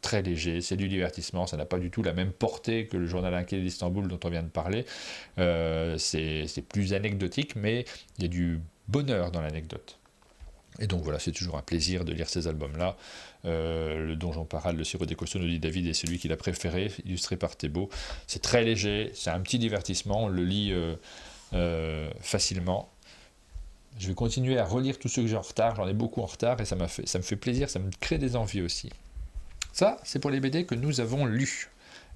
très léger, c'est du divertissement, ça n'a pas du tout la même portée que le journal inquiet d'Istanbul dont on vient de parler. C'est plus anecdotique, mais il y a du bonheur dans l'anecdote. Et donc voilà, c'est toujours un plaisir de lire ces albums-là. Le Donjon Parade, le Sirop des Costauds, nous dit David, est celui qu'il a préféré, illustré par Thébault. C'est très léger, c'est un petit divertissement, on le lit facilement. Je vais continuer à relire tous ceux que j'ai en retard, j'en ai beaucoup en retard, et ça me fait plaisir, ça me crée des envies aussi. Ça, c'est pour les BD que nous avons lus.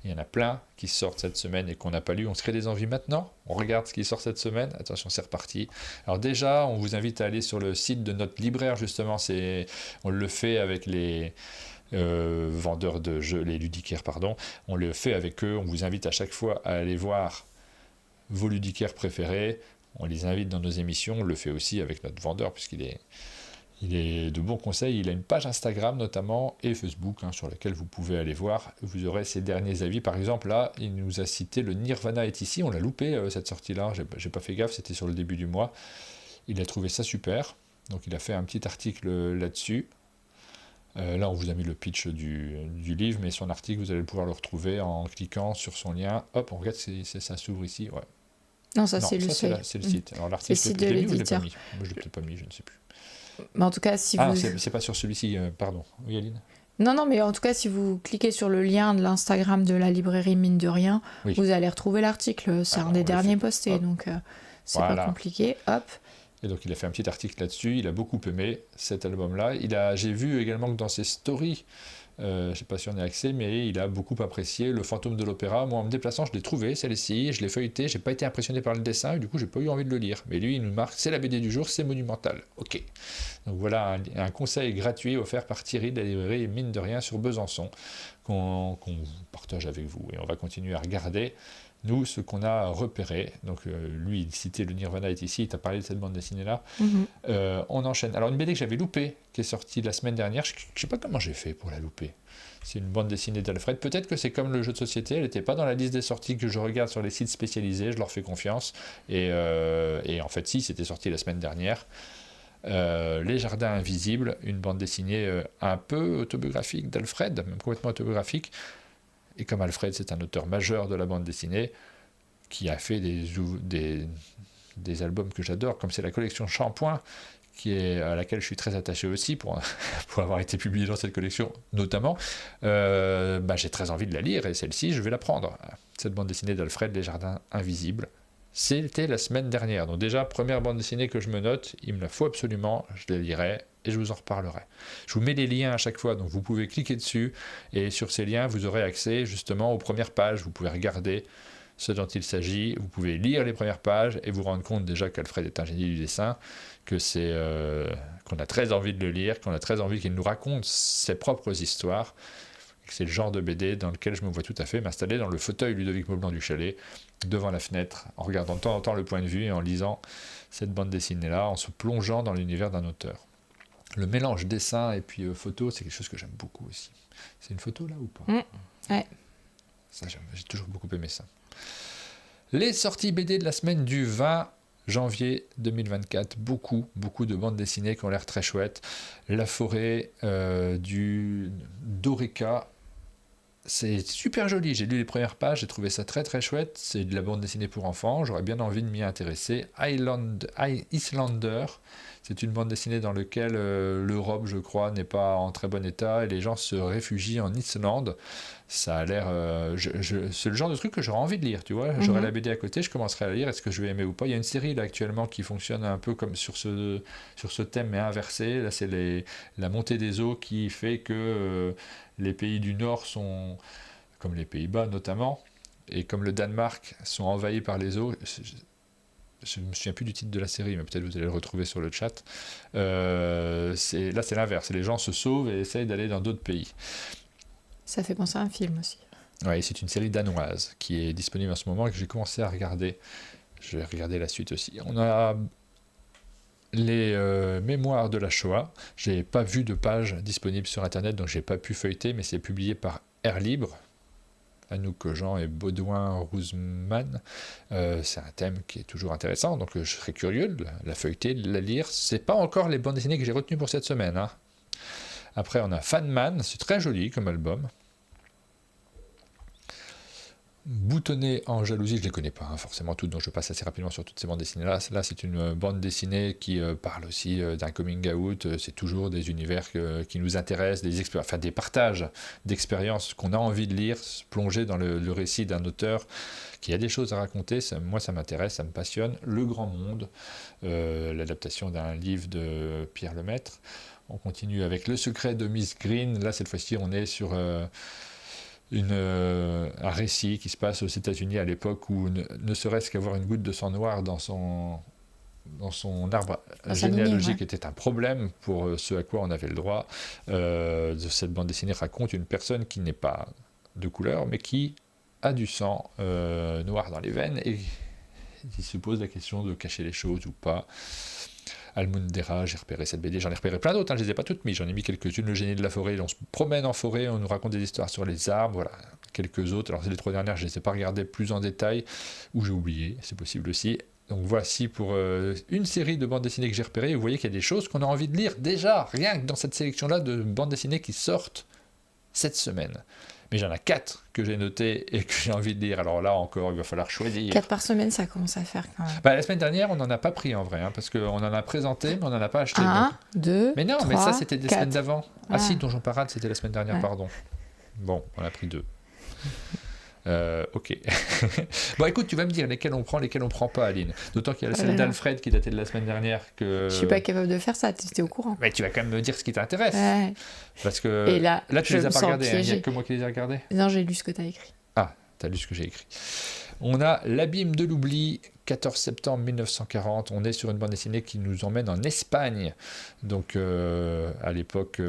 Il y en a plein qui sortent cette semaine et qu'on n'a pas lu. On se crée des envies maintenant. On regarde ce qui sort cette semaine. Attention, c'est reparti. Alors déjà, on vous invite à aller sur le site de notre libraire, justement. On le fait avec vendeurs de jeux, les ludicaires, pardon. On le fait avec eux, on vous invite à chaque fois à aller voir vos ludicaires préférés. On les invite dans nos émissions, on le fait aussi avec notre vendeur, puisqu'il est, il est de bons conseils. Il a une page Instagram notamment et Facebook sur laquelle vous pouvez aller voir. Vous aurez ses derniers avis. Par exemple, là, il nous a cité le Nirvana est ici. On l'a loupé cette sortie-là. J'ai pas fait gaffe, c'était sur le début du mois. Il a trouvé ça super. Donc il a fait un petit article là-dessus. Là, on vous a mis le pitch du livre, mais son article, vous allez pouvoir le retrouver en cliquant sur son lien. Hop, on regarde si ça s'ouvre ici. Ouais. Non, ça Non, c'est le ça site. c'est le site. Alors C'est l'article, le site je de l'ai mis ou je l'ai pas l'éditeur. mis? Moi, je l'ai peut-être pas mis, je ne sais plus. Mais en tout cas, si Ah, vous... c'est pas sur celui-ci, pardon. Oui, Aline? Non, mais en tout cas, si vous cliquez sur le lien de l'Instagram de la librairie Mine de Rien, Oui. vous allez retrouver l'article. C'est Alors, un des on le derniers fait. postés, Hop. donc c'est Voilà. pas compliqué. Hop. Et donc, il a fait un petit article là-dessus. Il a beaucoup aimé cet album-là. J'ai vu également que dans ses stories, je ne sais pas si on a accès, mais il a beaucoup apprécié Le Fantôme de l'Opéra. Moi, en me déplaçant, je l'ai trouvé, celle-ci, je l'ai feuilleté. J'ai pas été impressionné par le dessin, et du coup, j'ai pas eu envie de le lire. Mais lui, il nous marque, c'est la BD du jour, c'est monumental. Ok. Donc voilà un conseil gratuit offert par Thierry de la librairie Mine de Rien sur Besançon, qu'on partage avec vous. Et on va continuer à regarder, nous, ce qu'on a repéré. Donc lui, il citait le Nirvana est ici, il t'a parlé de cette bande dessinée-là. On enchaîne. Alors une BD que j'avais loupée, qui est sortie la semaine dernière, je ne sais pas comment j'ai fait pour la louper. C'est une bande dessinée d'Alfred. Peut-être que c'est comme le jeu de société, elle n'était pas dans la liste des sorties que je regarde sur les sites spécialisés, je leur fais confiance. Et en fait, si, c'était sorti la semaine dernière. Les Jardins Invisibles, une bande dessinée un peu autobiographique d'Alfred, même complètement autobiographique. Et comme Alfred, c'est un auteur majeur de la bande dessinée, qui a fait des albums que j'adore, comme c'est la collection Shampoing, à laquelle je suis très attaché aussi, pour avoir été publié dans cette collection notamment, j'ai très envie de la lire, et celle-ci, je vais la prendre. Cette bande dessinée d'Alfred, Les Jardins Invisibles, c'était la semaine dernière. Donc déjà, première bande dessinée que je me note, il me la faut absolument, je la lirai, et je vous en reparlerai. Je vous mets les liens à chaque fois, donc vous pouvez cliquer dessus, et sur ces liens, vous aurez accès justement aux premières pages, vous pouvez regarder ce dont il s'agit, vous pouvez lire les premières pages, et vous rendre compte déjà qu'Alfred est un génie du dessin, que qu'on a très envie de le lire, qu'on a très envie qu'il nous raconte ses propres histoires. C'est le genre de BD dans lequel je me vois tout à fait m'installer dans le fauteuil Ludovic Maublanc du chalet, devant la fenêtre, en regardant de temps en temps le point de vue et en lisant cette bande dessinée-là, en se plongeant dans l'univers d'un auteur. Le mélange dessin et puis photo, c'est quelque chose que j'aime beaucoup aussi. C'est une photo là ou pas? Ouais. Ça, j'ai toujours beaucoup aimé ça. Les sorties BD de la semaine du 20 janvier 2024, beaucoup de bandes dessinées qui ont l'air très chouettes. La forêt du d'Oreca, c'est super joli, j'ai lu les premières pages, j'ai trouvé ça très très chouette, c'est de la bande dessinée pour enfants, j'aurais bien envie de m'y intéresser. Islander, c'est une bande dessinée dans laquelle l'Europe, je crois, n'est pas en très bon état et les gens se réfugient en Islande. Ça a l'air... c'est le genre de truc que j'aurais envie de lire, tu vois. J'aurais la BD à côté, je commencerai à la lire, est-ce que je vais aimer ou pas? Il y a une série là actuellement qui fonctionne un peu comme sur ce thème mais inversé. Là, c'est la montée des eaux qui fait que les pays du Nord sont, comme les Pays-Bas notamment, et comme le Danemark, sont envahis par les eaux. Je ne me souviens plus du titre de la série, mais peut-être vous allez le retrouver sur le chat. Là, c'est l'inverse. Les gens se sauvent et essayent d'aller dans d'autres pays. Ça fait penser à un film aussi. Oui, c'est une série danoise qui est disponible en ce moment et que j'ai commencé à regarder. Je vais regarder la suite aussi. On a les mémoires de la Shoah. Je n'ai pas vu de page disponible sur Internet, donc je n'ai pas pu feuilleter, mais c'est publié par Air Libre. Anouk Jean et Baudouin Rouzman. C'est un thème qui est toujours intéressant, donc je serais curieux de la feuilleter, de la lire. C'est pas encore les bandes dessinées que j'ai retenues pour cette semaine. Après, on a Fanman, c'est très joli comme album. Boutonné en jalousie, je ne les connais pas forcément toutes, donc je passe assez rapidement sur toutes ces bandes dessinées-là. Là, c'est une bande dessinée qui parle aussi d'un coming out. C'est toujours des univers qui nous intéressent, des partages d'expériences qu'on a envie de lire, plonger dans le récit d'un auteur qui a des choses à raconter. Moi, ça m'intéresse, ça me passionne. Le Grand Monde, l'adaptation d'un livre de Pierre Lemaitre. On continue avec Le Secret de Miss Green. Là, cette fois-ci, on est sur... un récit qui se passe aux États-Unis à l'époque où ne serait-ce qu'avoir une goutte de sang noir dans son dans son arbre Dans sa lignée, généalogique ouais. était un problème pour ce à quoi on avait le droit. Cette bande dessinée raconte une personne qui n'est pas de couleur, mais qui a du sang noir dans les veines et il se pose la question de cacher les choses ou pas. Almundera, j'ai repéré cette BD, j'en ai repéré plein d'autres, je ne les ai pas toutes mises, j'en ai mis quelques-unes, Le génie de la forêt, on se promène en forêt, on nous raconte des histoires sur les arbres, voilà, quelques autres, alors les 3 dernières, je ne les ai pas regardées plus en détail, ou j'ai oublié, c'est possible aussi. Donc voici pour une série de bandes dessinées que j'ai repérées, vous voyez qu'il y a des choses qu'on a envie de lire déjà, rien que dans cette sélection-là de bandes dessinées qui sortent cette semaine. Mais j'en ai 4 que j'ai notées et que j'ai envie de lire. Alors là encore, il va falloir choisir. 4 par semaine, ça commence à faire quand même. La semaine dernière, on n'en a pas pris en vrai, parce qu'on en a présenté, mais on n'en a pas acheté. 1, donc... 2, Mais non, 3, mais ça c'était des 4. semaines d'avant. Ah si, Donjon Parade, c'était la semaine dernière, Ouais. pardon. Bon, on a pris 2. Ok. Bon, écoute, tu vas me dire lesquels on prend pas, Aline. D'autant qu'il y a celle d'Alfred qui datait de la semaine dernière. Que... Je suis pas capable de faire ça, tu étais au courant. Mais tu vas quand même me dire ce qui t'intéresse. Ouais. Parce que Et là, tu les as pas regardés, il n'y a que moi qui les ai regardés. Non, j'ai lu ce que tu as écrit. Ah, tu as lu ce que j'ai écrit. On a L'abîme de l'oubli, 14 septembre 1940. On est sur une bande dessinée qui nous emmène en Espagne. Donc, à l'époque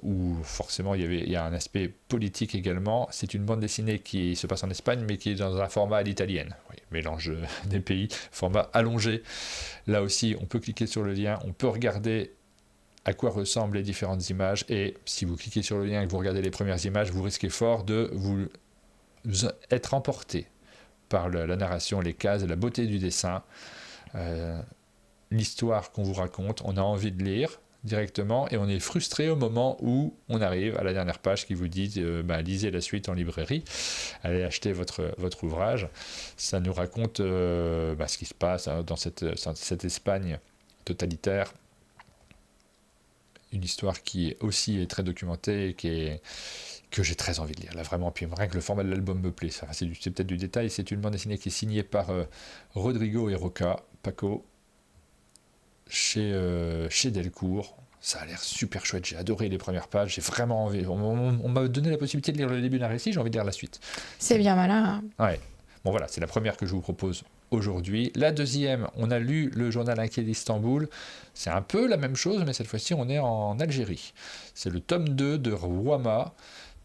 où forcément il y a un aspect politique également. C'est une bande dessinée qui se passe en Espagne, mais qui est dans un format à l'italienne. Oui, mélange des pays, format allongé. Là aussi, on peut cliquer sur le lien, on peut regarder à quoi ressemblent les différentes images. Et si vous cliquez sur le lien et que vous regardez les premières images, vous risquez fort de vous être emporté par la narration, les cases, la beauté du dessin, l'histoire qu'on vous raconte. On a envie de lire directement et on est frustré au moment où on arrive à la dernière page qui vous dit lisez la suite en librairie, allez acheter votre ouvrage. Ça nous raconte ce qui se passe dans cette Espagne totalitaire. Une histoire qui aussi est très documentée et que j'ai très envie de lire, là vraiment, puis rien que le format de l'album me plaît, c'est peut-être du détail, c'est une bande dessinée qui est signée par Rodrigo et Roca, Paco, chez Delcourt. Ça a l'air super chouette, j'ai adoré les premières pages, j'ai vraiment envie, on m'a donné la possibilité de lire le début d'un récit, j'ai envie de lire la suite. C'est bien malin. Hein. Ouais, bon voilà, c'est la première que je vous propose aujourd'hui. La deuxième, on a lu le journal inquiet d'Istanbul, c'est un peu la même chose, mais cette fois-ci on est en Algérie. C'est le tome 2 de Rouama,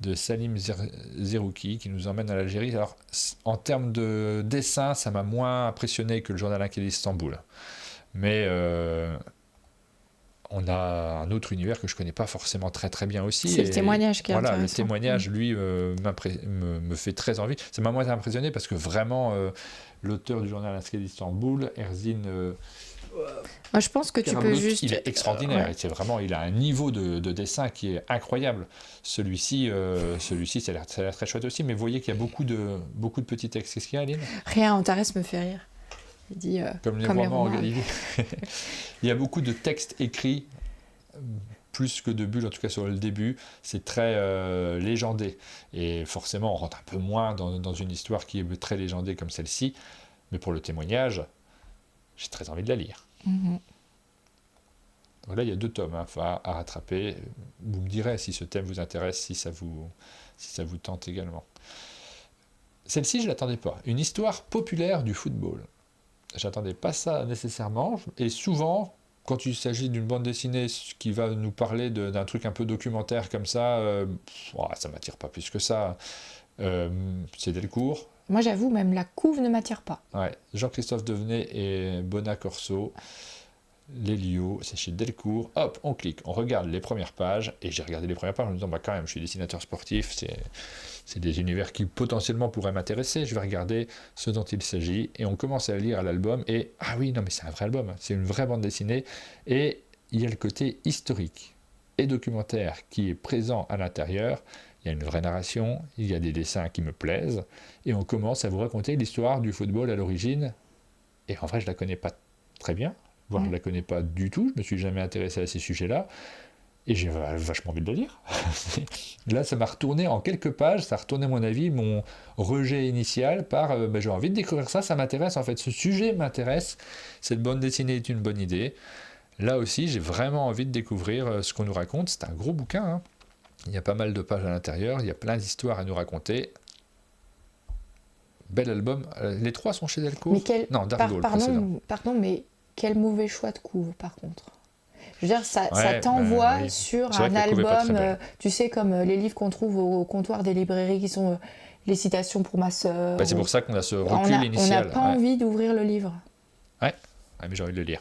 de Salim Zerouki, qui nous emmène à l'Algérie. Alors, en termes de dessin, ça m'a moins impressionné que le journal inquiet d'Istanbul. Mais on a un autre univers que je ne connais pas forcément très très bien aussi. C'est le témoignage qui est intéressant. Le témoignage, lui, me fait très envie. Ça m'a moins impressionné parce que vraiment, l'auteur du journal inquiet d'Istanbul, Erzin... Moi, je pense que tu peux juste... Il est extraordinaire. Ouais. C'est vraiment, il a un niveau de dessin qui est incroyable. Celui-ci, ça a l'air très chouette aussi. Mais vous voyez qu'il y a beaucoup de petits textes. Qu'est-ce qu'il y a, Aline ? Rien, Antares me fait rire. Il dit comme les romans en Galilée. Il y a beaucoup de textes écrits, plus que de bulles, en tout cas sur le début. C'est très légendé. Et forcément, on rentre un peu moins dans une histoire qui est très légendée comme celle-ci. Mais pour le témoignage, j'ai très envie de la lire. Mm-hmm. Donc là, il y a 2 tomes à rattraper. Vous me direz si ce thème vous intéresse, si ça vous tente également. Celle-ci, je ne l'attendais pas. Une histoire populaire du football. Je n'attendais pas ça nécessairement. Et souvent, quand il s'agit d'une bande dessinée qui va nous parler d'un truc un peu documentaire comme ça, ça ne m'attire pas plus que ça. C'est Delcourt. Moi, j'avoue, même la couve ne m'attire pas. Ouais. Jean-Christophe Devenet et Bona Corso. Lélio, c'est chez Delcourt. Hop, on clique, on regarde les premières pages. Et j'ai regardé les premières pages en me disant, quand même, je suis dessinateur sportif, c'est des univers qui potentiellement pourraient m'intéresser. Je vais regarder ce dont il s'agit. Et on commence à lire l'album. Et ah oui, non, mais c'est un vrai album. C'est une vraie bande dessinée. Et il y a le côté historique et documentaire qui est présent à l'intérieur. Il y a une vraie narration, il y a des dessins qui me plaisent. Et on commence à vous raconter l'histoire du football à l'origine. Et en vrai, je ne la connais pas très bien. Voire je ne la connais pas du tout, je ne me suis jamais intéressé à ces sujets-là, et j'ai vachement envie de la lire. Là, ça m'a retourné en quelques pages, ça a retourné mon avis, mon rejet initial par j'ai envie de découvrir ça m'intéresse, en fait, ce sujet m'intéresse, cette bande dessinée est une bonne idée. Là aussi, j'ai vraiment envie de découvrir ce qu'on nous raconte, c'est un gros bouquin, hein. Il y a pas mal de pages à l'intérieur, il y a plein d'histoires à nous raconter. Bel album, les 3 sont chez Delcourt. Non, Dargaud, pardon, mais quel mauvais choix de couve, par contre. Je veux dire, ça Ouais, t'envoie oui. sur C'est vrai un que la couve est pas très album, belle. tu sais, comme les livres qu'on trouve au comptoir des librairies qui sont les citations pour ma sœur. C'est pour ça qu'on a ce On recul n'a initial. pas envie d'ouvrir le livre. Ouais. Ouais, mais j'ai envie de le lire.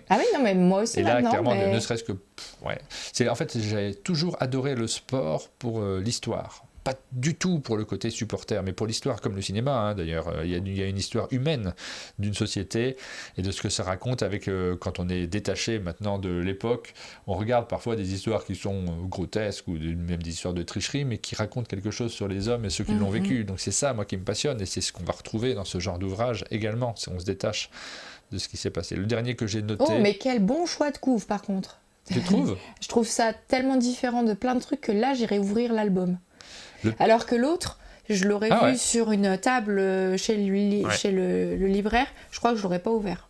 Ah oui, non, mais moi aussi Et là, maintenant. clairement, mais... ne serait-ce que... ouais. En fait, j'ai toujours adoré le sport pour l'histoire. Pas du tout pour le côté supporter, mais pour l'histoire, comme le cinéma, hein, d'ailleurs. Il y a une histoire humaine d'une société et de ce que ça raconte avec, quand on est détaché maintenant de l'époque. On regarde parfois des histoires qui sont grotesques ou même des histoires de tricherie, mais qui racontent quelque chose sur les hommes et ceux qui l'ont vécu. Donc c'est ça, moi, qui me passionne et c'est ce qu'on va retrouver dans ce genre d'ouvrage également, si on se détache de ce qui s'est passé. Le dernier que j'ai noté... Oh, mais quel bon choix de couve, par contre. Tu trouves? Je trouve ça tellement différent de plein de trucs que là, j'irai ouvrir l'album. Alors que l'autre, je l'aurais vu sur une table chez le libraire, je crois que je l'aurais pas ouvert.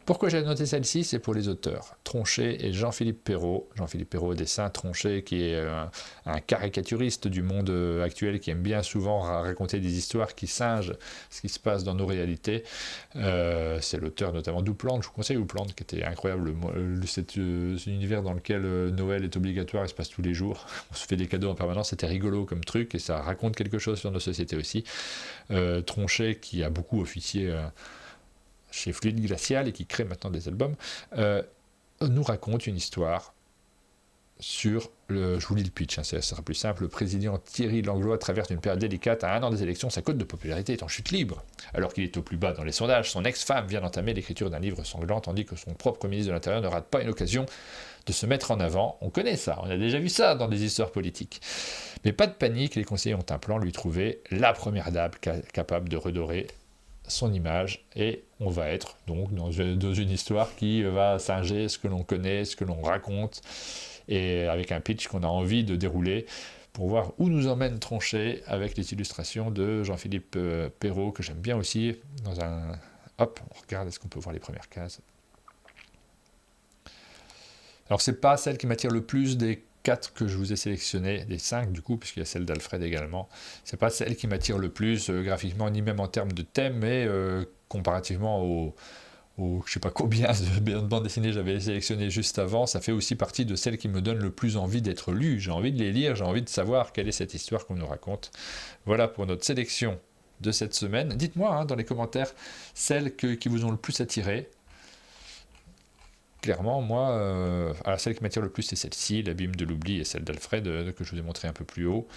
Pourquoi j'ai noté celle-ci? C'est pour les auteurs, Tronchet et Jean-Philippe Perrault. Jean-Philippe Perrault au dessin, Tronchet qui est un caricaturiste du monde actuel qui aime bien souvent raconter des histoires qui singent ce qui se passe dans nos réalités. C'est l'auteur notamment d'Oupland, je vous conseille Oupland, qui était incroyable, cet univers dans lequel Noël est obligatoire, il se passe tous les jours, on se fait des cadeaux en permanence, c'était rigolo comme truc et ça raconte quelque chose sur nos sociétés aussi. Tronchet qui a beaucoup officié... chez Fluide Glacial et qui crée maintenant des albums, nous raconte une histoire sur, je vous lis le pitch, hein, ça sera plus simple, le président Thierry Langlois traverse une période délicate. À un an des élections, sa cote de popularité est en chute libre. Alors qu'il est au plus bas dans les sondages, son ex-femme vient d'entamer l'écriture d'un livre sanglant, tandis que son propre ministre de l'Intérieur ne rate pas une occasion de se mettre en avant. On connaît ça, on a déjà vu ça dans des histoires politiques. Mais pas de panique, les conseillers ont un plan, lui trouver la première dame capable de redorer son image, et on va être donc dans une histoire qui va singer ce que l'on connaît, ce que l'on raconte, et avec un pitch qu'on a envie de dérouler pour voir où nous emmène Tronchet avec les illustrations de Jean-Philippe Perrault, que j'aime bien aussi, dans un... Hop, on regarde, est-ce qu'on peut voir les premières cases? Alors c'est pas celle qui m'attire le plus des 4 que je vous ai sélectionnés, des 5 du coup, puisqu'il y a celle d'Alfred également. C'est pas celle qui m'attire le plus graphiquement, ni même en termes de thème, mais comparativement aux je sais pas combien de bandes dessinées j'avais sélectionnées juste avant, ça fait aussi partie de celles qui me donnent le plus envie d'être lues. J'ai envie de les lire, j'ai envie de savoir quelle est cette histoire qu'on nous raconte. Voilà pour notre sélection de cette semaine. Dites-moi hein, dans les commentaires celles qui vous ont le plus attiré. Clairement, moi, alors celle qui m'attire le plus, c'est celle-ci, l'abîme de l'oubli, et celle d'Alfred, que je vous ai montré un peu plus haut.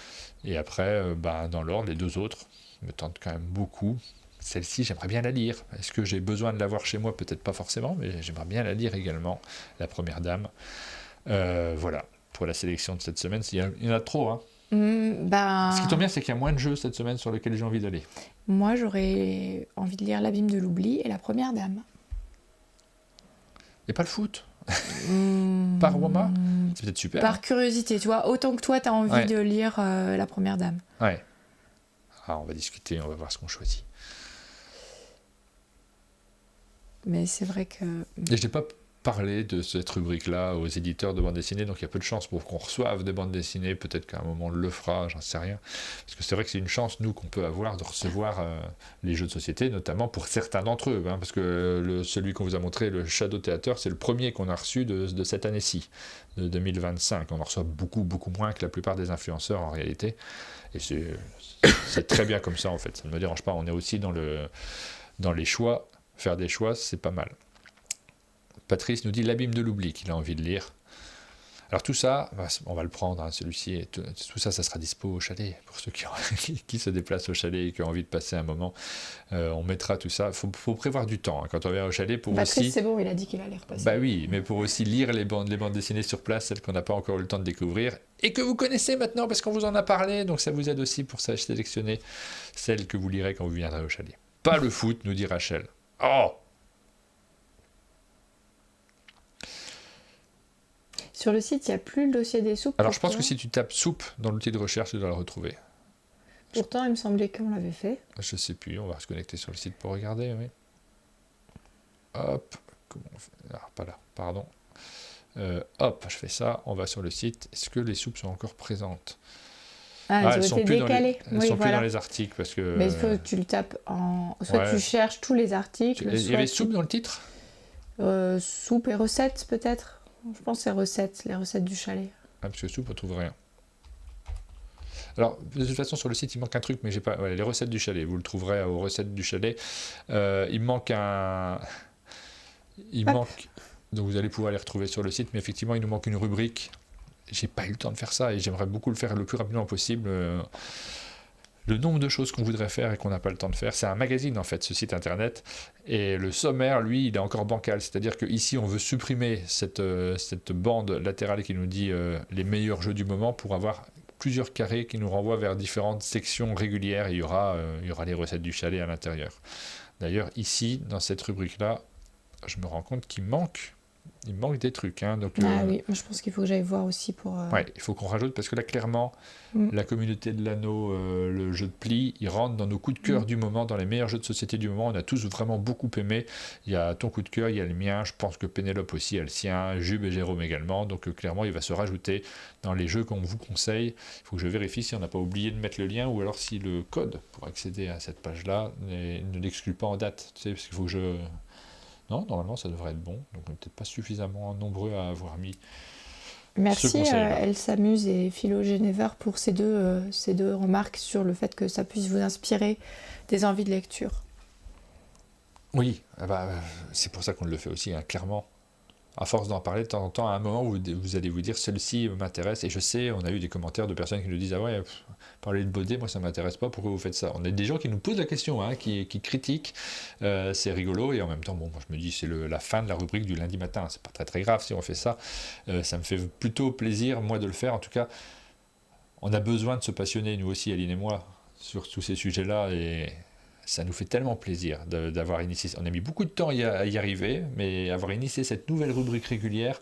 Et après, dans l'ordre, les deux autres me tentent quand même beaucoup. Celle-ci, j'aimerais bien la lire. Est-ce que j'ai besoin de l'avoir chez moi? Peut-être pas forcément, mais j'aimerais bien la lire également, La Première Dame. Voilà, pour la sélection de cette semaine. Il y en a trop, hein. Ce qui tombe bien, c'est qu'il y a moins de jeux cette semaine sur lesquels j'ai envie d'aller. Moi, j'aurais envie de lire L'abîme de l'oubli et La Première Dame. Et pas le foot. Par Roma, c'est peut-être super. Par curiosité, tu vois, autant que toi, tu as envie de lire La Première Dame. Ouais. Ah, on va discuter, on va voir ce qu'on choisit. Mais c'est vrai que... Et je n'ai pas parlé de cette rubrique-là aux éditeurs de bande dessinée, donc il y a peu de chances pour qu'on reçoive des bandes dessinées, peut-être qu'à un moment on le fera, j'en sais rien. Parce que c'est vrai que c'est une chance, nous, qu'on peut avoir de recevoir les jeux de société, notamment pour certains d'entre eux, hein, parce que celui qu'on vous a montré, le Shadow Theater, c'est le premier qu'on a reçu de cette année-ci, de 2025. On en reçoit beaucoup, beaucoup moins que la plupart des influenceurs en réalité. Et c'est très bien comme ça, en fait. Ça ne me dérange pas. On est aussi dans les choix. Faire des choix, c'est pas mal. Patrice nous dit L'abîme de l'oubli qu'il a envie de lire. Alors tout ça, on va le prendre, hein, celui-ci, et tout ça, ça sera dispo au chalet, pour ceux qui se déplacent au chalet et qui ont envie de passer un moment. On mettra tout ça. Faut prévoir du temps hein, quand on vient au chalet pour Patrice, aussi... c'est bon, il a dit qu'il allait repasser. Bah oui, mais pour aussi lire les bandes dessinées sur place, celles qu'on n'a pas encore eu le temps de découvrir, et que vous connaissez maintenant parce qu'on vous en a parlé, donc ça vous aide aussi pour sélectionner celles que vous lirez quand vous viendrez au chalet. Pas le foot, nous dit Rachel. Oh! Sur le site, il n'y a plus le dossier des soupes. Alors je pense que si tu tapes soupe dans l'outil de recherche, tu dois le retrouver. Pourtant, il me semblait qu'on l'avait fait. Je sais plus, on va se connecter sur le site pour regarder, oui. Hop, comment on fait? Ah, pas là, pardon. Hop, je fais ça, on va sur le site. Est-ce que les soupes sont encore présentes? Elles sont plus décalées. Elles sont plus dans les articles parce que... Mais il faut que tu le tapes en... Soit tu cherches tous les articles, Il y avait soupe dans le titre? Soupe et recettes, peut-être. Je pense que c'est recettes, les recettes du chalet. Ah, parce que soupe, on trouve rien. Alors, de toute façon, sur le site, il manque un truc, mais j'ai pas. Ouais, les recettes du chalet, vous le trouverez aux recettes du chalet. Il manque un. Il Hop. manque. Donc, vous allez pouvoir les retrouver sur le site, mais effectivement, il nous manque une rubrique. J'ai pas eu le temps de faire ça et j'aimerais beaucoup le faire le plus rapidement possible. Le nombre de choses qu'on voudrait faire et qu'on n'a pas le temps de faire. C'est un magazine en fait, ce site internet. Et le sommaire, lui, il est encore bancal. C'est-à-dire qu'ici, on veut supprimer cette bande latérale qui nous dit les meilleurs jeux du moment pour avoir plusieurs carrés qui nous renvoient vers différentes sections régulières. Et il y aura les recettes du chalet à l'intérieur. D'ailleurs, ici, dans cette rubrique-là, je me rends compte qu'il manque des trucs. Hein, donc, Ah oui, moi je pense qu'il faut que j'aille voir aussi pour... ouais, il faut qu'on rajoute parce que là, clairement, la communauté de l'anneau, le jeu de pli, il rentre dans nos coups de cœur du moment, dans les meilleurs jeux de société du moment. On a tous vraiment beaucoup aimé. Il y a ton coup de cœur, il y a le mien. Je pense que Pénélope aussi a le sien, Jube et Jérôme également. Donc clairement, il va se rajouter dans les jeux qu'on vous conseille. Il faut que je vérifie si on n'a pas oublié de mettre le lien ou alors si le code pour accéder à cette page-là ne l'exclut pas en date. Tu sais, parce qu'il faut que je... Non, normalement, ça devrait être bon. Donc on n'est peut-être pas suffisamment nombreux à avoir mis. Merci Elle s'amuse et Philo Généver pour ces deux remarques sur le fait que ça puisse vous inspirer des envies de lecture. Oui, c'est pour ça qu'on le fait aussi, hein, clairement. À force d'en parler de temps en temps, à un moment, vous allez vous dire, celle-ci m'intéresse. Et je sais, on a eu des commentaires de personnes qui nous disent, ah ouais, parler de Baudet, moi ça m'intéresse pas, pourquoi vous faites ça? On a des gens qui nous posent la question, hein, qui critiquent, c'est rigolo, et en même temps, bon, moi je me dis, c'est la fin de la rubrique du lundi matin, c'est pas très très grave si on fait ça. Ça me fait plutôt plaisir, moi, de le faire. En tout cas, on a besoin de se passionner, nous aussi, Aline et moi, sur tous ces sujets-là, et ça nous fait tellement plaisir d'avoir initié. On a mis beaucoup de temps à y arriver, mais avoir initié cette nouvelle rubrique régulière,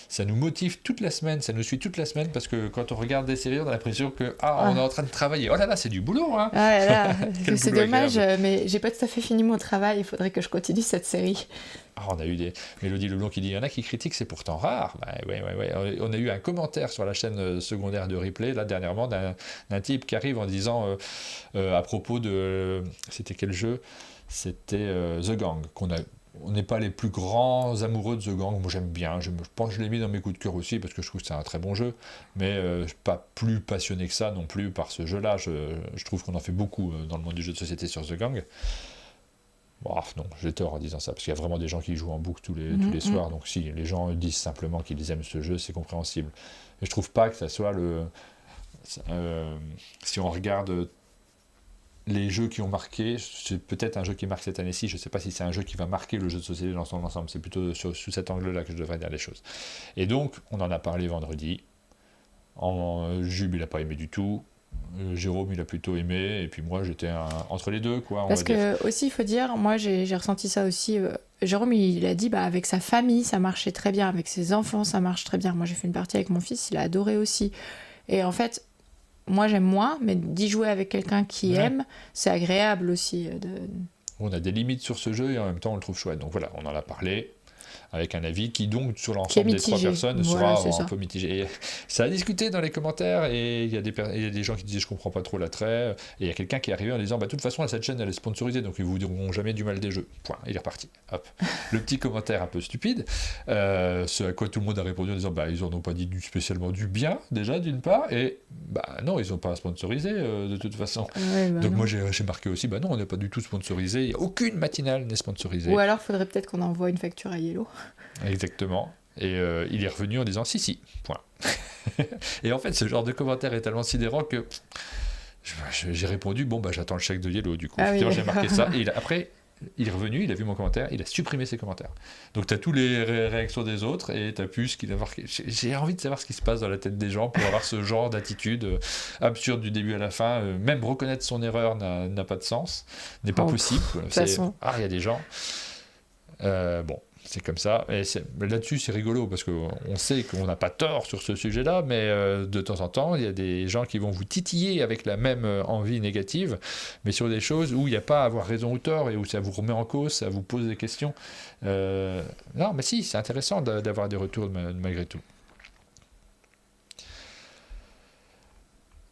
ça nous motive toute la semaine, ça nous suit toute la semaine, parce que quand on regarde des séries, on a l'impression que on est en train de travailler. Oh là là, c'est du boulot, hein. Ah là, c'est dommage, mais j'ai pas tout à fait fini mon travail, il faudrait que je continue cette série. On a eu des Mélodie Leblond qui dit, il y en a qui critiquent, c'est pourtant rare. Ouais. On a eu un commentaire sur la chaîne secondaire de Replay, là, dernièrement, d'un type qui arrive en disant, à propos de... C'était quel jeu? C'était The Gang, on n'est pas les plus grands amoureux de The Gang. Moi, j'aime bien. Je pense que je l'ai mis dans mes coups de cœur aussi, parce que je trouve que c'est un très bon jeu. Mais je ne suis pas plus passionné que ça non plus par ce jeu-là. Je trouve qu'on en fait beaucoup dans le monde du jeu de société sur The Gang. Bon, non, j'ai tort en disant ça, parce qu'il y a vraiment des gens qui jouent en boucle tous les soirs, donc si les gens disent simplement qu'ils aiment ce jeu, c'est compréhensible. Et je trouve pas que ça soit si on regarde les jeux qui ont marqué, c'est peut-être un jeu qui marque cette année-ci, je ne sais pas si c'est un jeu qui va marquer le jeu de société dans son ensemble, c'est plutôt sous cet angle-là que je devrais dire les choses. Et donc, on en a parlé vendredi, Jube, il n'a pas aimé du tout, Jérôme il a plutôt aimé et puis moi j'étais entre les deux quoi. Parce que aussi il faut dire, moi j'ai ressenti ça aussi. Jérôme il a dit avec sa famille ça marchait très bien, avec ses enfants ça marche très bien. Moi j'ai fait une partie avec mon fils, il a adoré aussi. Et en fait moi j'aime moins, mais d'y jouer avec quelqu'un qui aime, c'est agréable aussi. On a des limites sur ce jeu et en même temps on le trouve chouette. Donc voilà, on en a parlé. Avec un avis qui donc sur l'ensemble des trois personnes sera un peu mitigé. Et ça a discuté dans les commentaires et il y a des gens qui disaient je comprends pas trop l'attrait, et il y a quelqu'un qui est arrivé en disant de toute façon cette chaîne elle est sponsorisée donc ils vous diront jamais du mal des jeux. Point. Il est reparti. Hop. Le petit commentaire un peu stupide, ce à quoi tout le monde a répondu en disant ils en ont pas dit spécialement du bien déjà d'une part, et non ils ont pas sponsorisé de toute façon. Donc moi j'ai marqué aussi non on n'est pas du tout sponsorisé, il y a aucune matinale n'est sponsorisée. Ou alors faudrait peut-être qu'on envoie une facture à Yellow. Exactement. Et il est revenu en disant si, point. Et en fait, ce genre de commentaire est tellement sidérant que j'ai répondu j'attends le chèque de Yellow du coup. J'ai marqué ça. Et après, il est revenu, il a vu mon commentaire, il a supprimé ses commentaires. Donc tu as tous les réactions des autres et tu as pu ce qu'il a marqué. J'ai envie de savoir ce qui se passe dans la tête des gens pour avoir ce genre d'attitude absurde du début à la fin. Même reconnaître son erreur n'a pas de sens, n'est pas possible. Il y a des gens. C'est comme ça. Et là-dessus, c'est rigolo parce qu'on sait qu'on n'a pas tort sur ce sujet-là, mais de temps en temps, il y a des gens qui vont vous titiller avec la même envie négative, mais sur des choses où il n'y a pas à avoir raison ou tort et où ça vous remet en cause, ça vous pose des questions. Non, mais si, c'est intéressant d'avoir des retours malgré tout.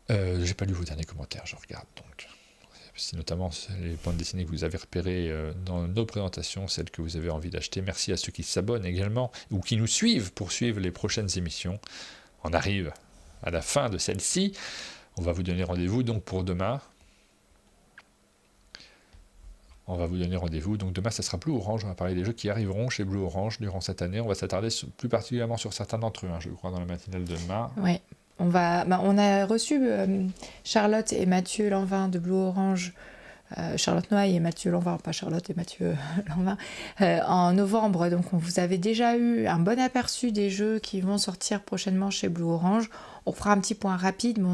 J'ai pas lu vos derniers commentaires, je regarde donc. c'est notamment les bandes dessinées que vous avez repérées dans nos présentations, celles que vous avez envie d'acheter. Merci à ceux qui s'abonnent également ou qui nous suivent pour suivre les prochaines émissions. On arrive à la fin de celle-ci. On va vous donner rendez-vous donc pour demain. On va vous donner rendez-vous. Donc demain, ça sera Blue Orange. On va parler des jeux qui arriveront chez Blue Orange durant cette année. On va s'attarder plus particulièrement sur certains d'entre eux, je crois, dans la matinale de demain. Ouais. On a reçu Charlotte et Mathieu Lanvin de Blue Orange, Charlotte Noailles et Mathieu Lanvin, pas Charlotte et Mathieu Lanvin, en novembre. Donc on vous avait déjà eu un bon aperçu des jeux qui vont sortir prochainement chez Blue Orange. On fera un petit point rapide, mais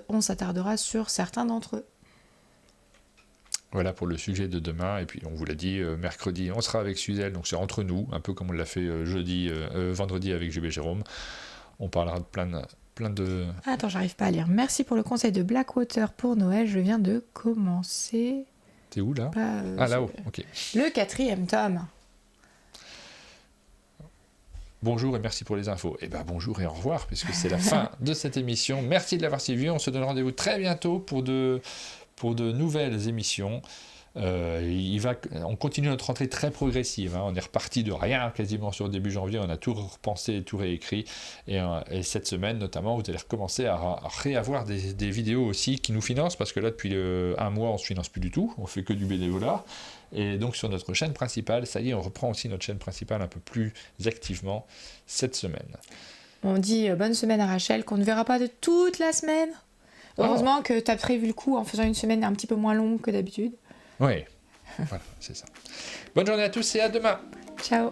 on s'attardera sur certains d'entre eux. Voilà pour le sujet de demain. Et puis on vous l'a dit, mercredi, on sera avec Suzel, donc c'est entre nous, un peu comme on l'a fait vendredi avec GB Jérôme. On parlera de plein de... Attends, j'arrive pas à lire. Merci pour le conseil de Blackwater pour Noël. Je viens de commencer. T'es où là? Là-haut, ok. Le 4e tome. Bonjour et merci pour les infos. Eh bien bonjour et au revoir, puisque c'est la fin de cette émission. Merci de l'avoir suivi. On se donne rendez-vous très bientôt pour de nouvelles émissions. On continue notre rentrée très progressive. On est reparti de rien quasiment sur début janvier. On a tout repensé, tout réécrit. Et cette semaine, notamment, vous allez recommencer à réavoir des vidéos aussi qui nous financent. Parce que là, depuis un mois, on ne se finance plus du tout. On fait que du bénévolat. Et donc, sur notre chaîne principale, ça y est, on reprend aussi notre chaîne principale un peu plus activement cette semaine. On dit bonne semaine à Rachel, qu'on ne verra pas de toute la semaine. Heureusement que tu as prévu le coup en faisant une semaine un petit peu moins longue que d'habitude. Oui, voilà, c'est ça. Bonne journée à tous et à demain. Ciao.